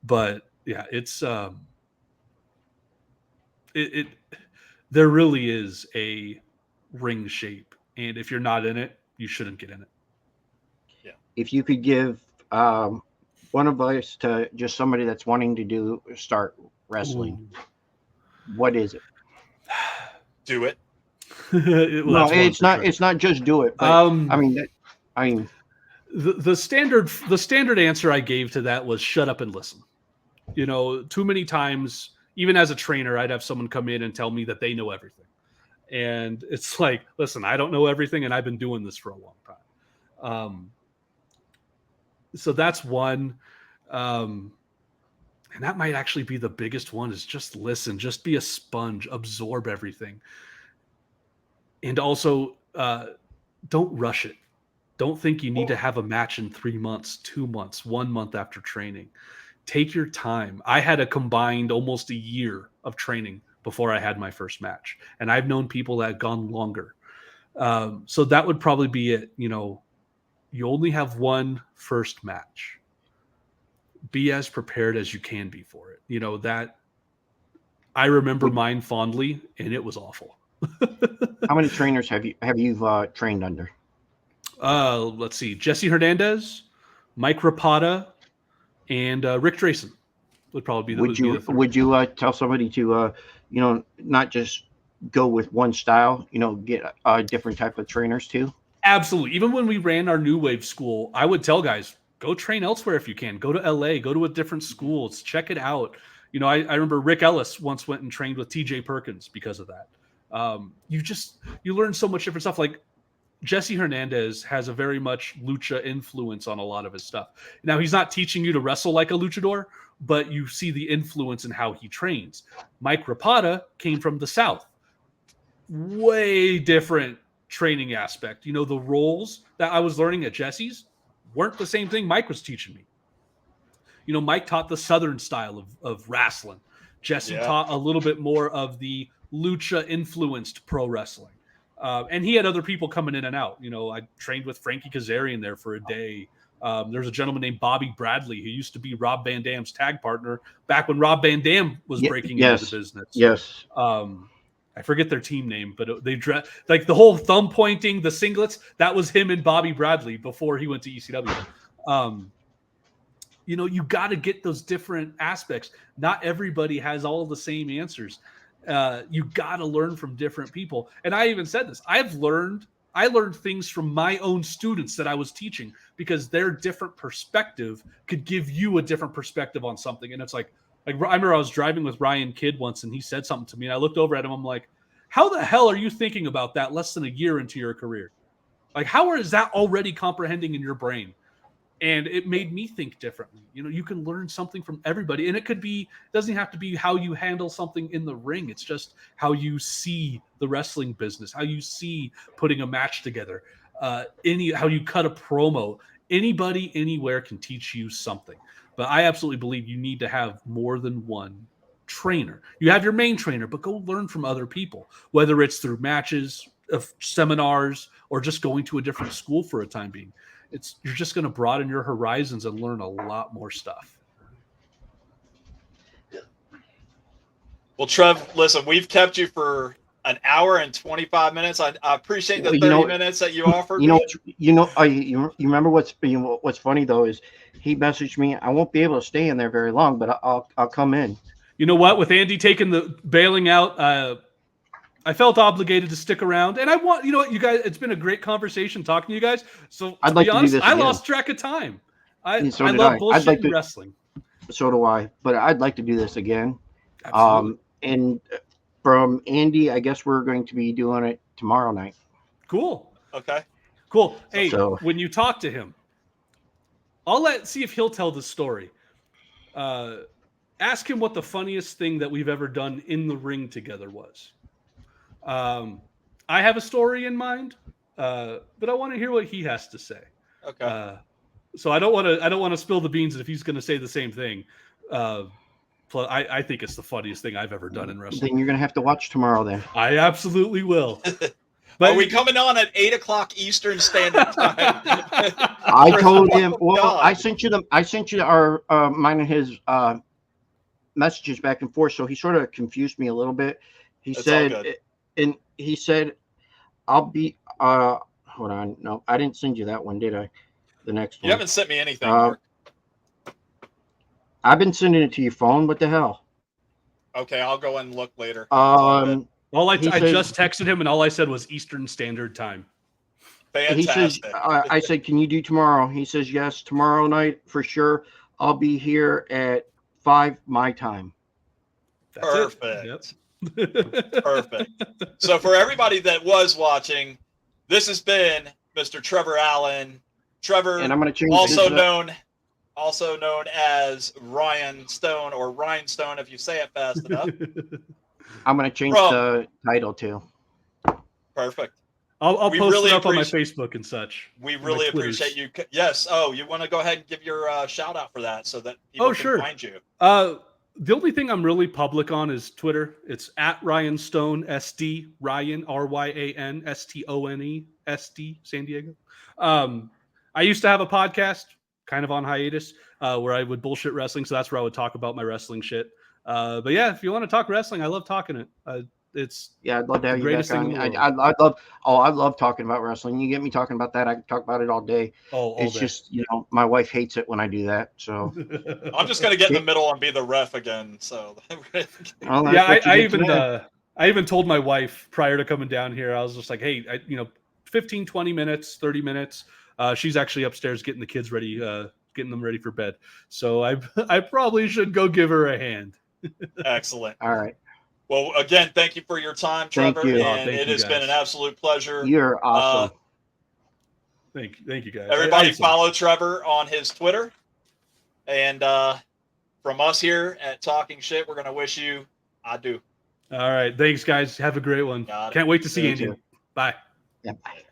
But yeah, it's there really is a ring shape. And if you're not in it, you shouldn't get in it. Yeah. If you could give one advice to just somebody that's wanting to start wrestling, what is it? Do it. No, it's not. It's not just do it. But, I mean, the standard answer I gave to that was shut up and listen. Too many times, even as a trainer, I'd have someone come in and tell me that they know everything, and it's like, listen, I don't know everything, and I've been doing this for a long time. So that's one. And that might actually be the biggest one, is just listen, just be a sponge, absorb everything. And also, don't rush it. Don't think you need to have a match in 3 months, 2 months, 1 month after training. Take your time. I had a combined almost a year of training before I had my first match. And I've known people that had gone longer. So that would probably be it. You only have one first match. Be as prepared as you can be for it. That I remember mine fondly, and it was awful. How many trainers have you trained under? Let's see. Jesse Hernandez, Mike Rapata, and Rick Drayson would probably be the third. Would you tell somebody to not just go with one style, get a different type of trainers too? Absolutely. Even when we ran our New Wave school, I would tell guys, go train elsewhere if you can. Go to LA, go to a different school. Check it out. I remember Rick Ellis once went and trained with TJ Perkins because of that. You learn so much different stuff. Like Jesse Hernandez has a very much lucha influence on a lot of his stuff. Now, he's not teaching you to wrestle like a luchador, but you see the influence in how he trains. Mike Rapata came from the South. Way different training aspect. The roles that I was learning at Jesse's weren't the same thing Mike was teaching me. Mike taught the Southern style of wrestling. Jesse taught a little bit more of the lucha influenced pro wrestling. And he had other people coming in and out. I trained with Frankie Kazarian there for a day. There's a gentleman named Bobby Bradley who used to be Rob Van Dam's tag partner back when Rob Van Dam was breaking into the business. Yes. I forget their team name, but they like the whole thumb pointing, the singlets. That was him and Bobby Bradley before he went to ECW. You got to get those different aspects. Not everybody has all the same answers. You got to learn from different people. And I even said this. I learned things from my own students that I was teaching because their different perspective could give you a different perspective on something. And it's like, Like, I remember I was driving with Ryan Kidd once, and he said something to me, and I looked over at him. I'm like, "How the hell are you thinking about that less than a year into your career? Like, how is that already comprehending in your brain?" And it made me think differently. You can learn something from everybody, and it doesn't have to be how you handle something in the ring. It's just how you see the wrestling business, how you see putting a match together, how you cut a promo. Anybody, anywhere can teach you something. But I absolutely believe you need to have more than one trainer. You have your main trainer, but go learn from other people, whether it's through matches, seminars, or just going to a different school for a time being. You're just going to broaden your horizons and learn a lot more stuff. Well, Trev, listen, we've kept you for an hour and 25 minutes. I appreciate the 30 minutes that you offered me. You remember what's funny though is he messaged me. I won't be able to stay in there very long, but I'll come in. You know what? With Andy taking the bailing out, I felt obligated to stick around, and you guys, it's been a great conversation talking to you guys. So I'd like to be honest, I lost track of time. I love bullshit wrestling. So do I, but I'd like to do this again. Absolutely. And from Andy, I guess we're going to be doing it tomorrow night. Cool. Okay. Cool. Hey, when you talk to him, see if he'll tell the story. Ask him what the funniest thing that we've ever done in the ring together was. I have a story in mind, but I want to hear what he has to say. Okay. So I don't want to spill the beans if he's going to say the same thing. I think it's the funniest thing I've ever done in wrestling. Then you're going to have to watch tomorrow then. I absolutely will. But are we coming on at 8:00 Eastern Standard Time? I told him. Well, I sent you our mine and his messages back and forth. So he sort of confused me a little bit. He said, "I'll be." Hold on. No, I didn't send you that one, did I? The next one. You haven't sent me anything, Mark. I've been sending it to your phone. What the hell? Okay, I'll go and look later. I just texted him, and all I said was Eastern Standard Time. Fantastic. He says, I said, "Can you do tomorrow?" He says, "Yes, tomorrow night for sure. I'll be here at 5 my time." That's perfect. Yep. Perfect. So for everybody that was watching, this has been Mr. Trevor Allen. Trevor, and I'm going to change also known as Ryan Stone, or Ryan Stone if you say it fast enough. I'm going to change the title too. Perfect. I'll post it up on my Facebook and such. We really appreciate you. Yes. Oh, you want to go ahead and give your shout out for that so that people can find you? The only thing I'm really public on is Twitter. It's at Ryan Stone SD, Ryan RYAN STONE SD, San Diego. I used to have a podcast, kind of on hiatus, where I would bullshit wrestling. So that's where I would talk about my wrestling shit. But yeah, if you want to talk wrestling, I love talking it. I'd love to have you back on. I love talking about wrestling. You get me talking about that, I can talk about it all day. It's just, my wife hates it when I do that. So I'm just gonna get in the middle and be the ref again. So I even told my wife prior to coming down here, I was just like, hey, 15, 20 minutes, 30 minutes. She's actually upstairs getting the kids ready, getting them ready for bed. So I probably should go give her a hand. Excellent. All right. Well, again, thank you for your time, Trevor. Thank you. And it has been an absolute pleasure. You're awesome. Thank you, guys. Everybody follow Trevor on his Twitter. And from us here at Talking Shit, we're going to wish you adieu. All right. Thanks, guys. Have a great one. Can't wait to see Andy. Bye. Yeah, bye.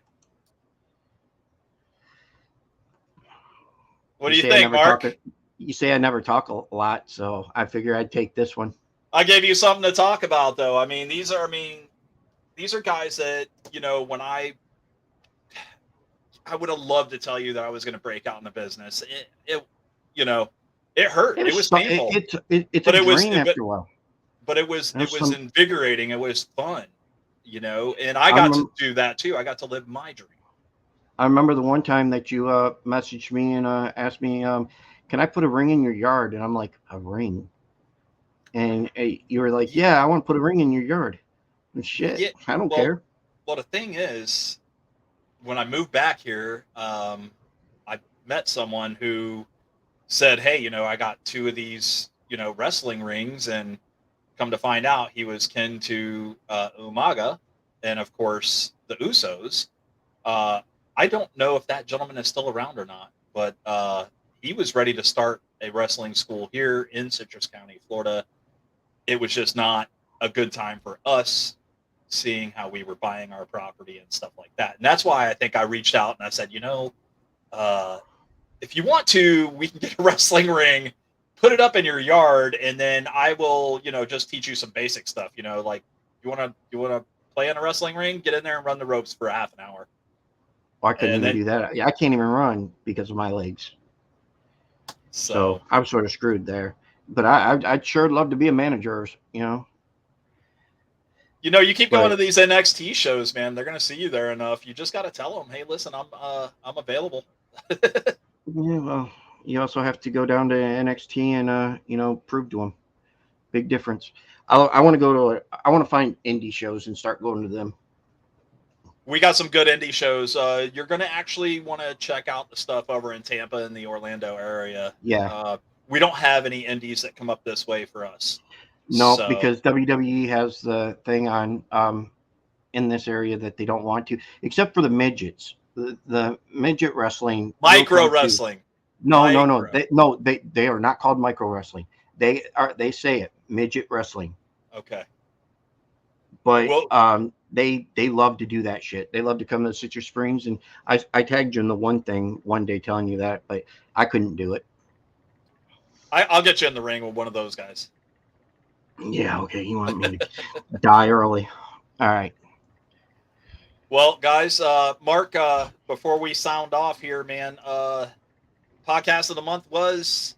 What do you think, Mark? You say I never talk a lot, so I figure I'd take this one. I gave you something to talk about, though. I mean, these are guys that, when I would have loved to tell you that I was going to break out in the business. It hurt. It was painful. It's a dream after a while. But it was invigorating. It was fun, and I got to do that too. I got to live my dream. I remember the one time that you messaged me and asked me, can I put a ring in your yard? And I'm like, a ring? And you were like, yeah, I want to put a ring in your yard. And shit, yeah, I don't care. Well, the thing is, when I moved back here, I met someone who said, hey, I got two of these, wrestling rings, and come to find out he was kin to Umaga and, of course, the Usos. I don't know if that gentleman is still around or not, but he was ready to start a wrestling school here in Citrus County, Florida. It was just not a good time for us, seeing how we were buying our property and stuff like that. And that's why I think I reached out and I said, if you want to, we can get a wrestling ring, put it up in your yard, and then I will, just teach you some basic stuff. Like you want to play in a wrestling ring, get in there and run the ropes for a half an hour. Well, I couldn't And even then- do that. I can't even run because of my legs. So I'm sort of screwed there. But I'd sure love to be a manager, you keep going to these NXT shows, man. They're going to see you there enough. You just got to tell them, hey, listen, I'm available. Yeah, well, you also have to go down to NXT and prove to them. Big difference. I want to find indie shows and start going to them. We got some good indie shows. You're going to actually want to check out the stuff over in Tampa and the Orlando area. Yeah. We don't have any indies that come up this way for us. No, So, because WWE has the thing on in this area that they don't want to, except for the midgets. The midget wrestling. Micro wrestling. No. They are not called micro wrestling. They say it midget wrestling. Okay. But they love to do that shit. They love to come to Citrus Springs, and I tagged you in the one day telling you that, but I couldn't do it. I'll get you in the ring with one of those guys. Yeah, okay. You want me to die early? All right. Well, guys, Mark, before we sound off here, man, podcast of the month was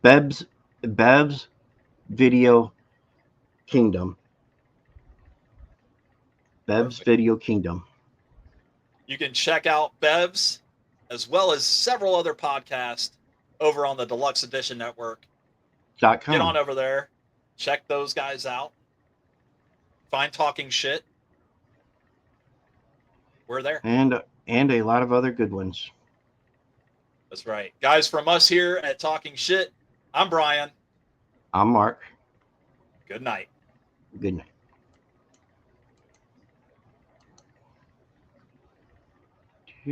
Bev's Video Kingdom. Bev's Perfect. Video Kingdom. You can check out Bev's as well as several other podcasts over on the Deluxe Edition Network. .com. Get on over there. Check those guys out. Find Talking Shit. We're there. And a lot of other good ones. That's right. Guys, from us here at Talking Shit, I'm Brian. I'm Mark. Good night. Good night.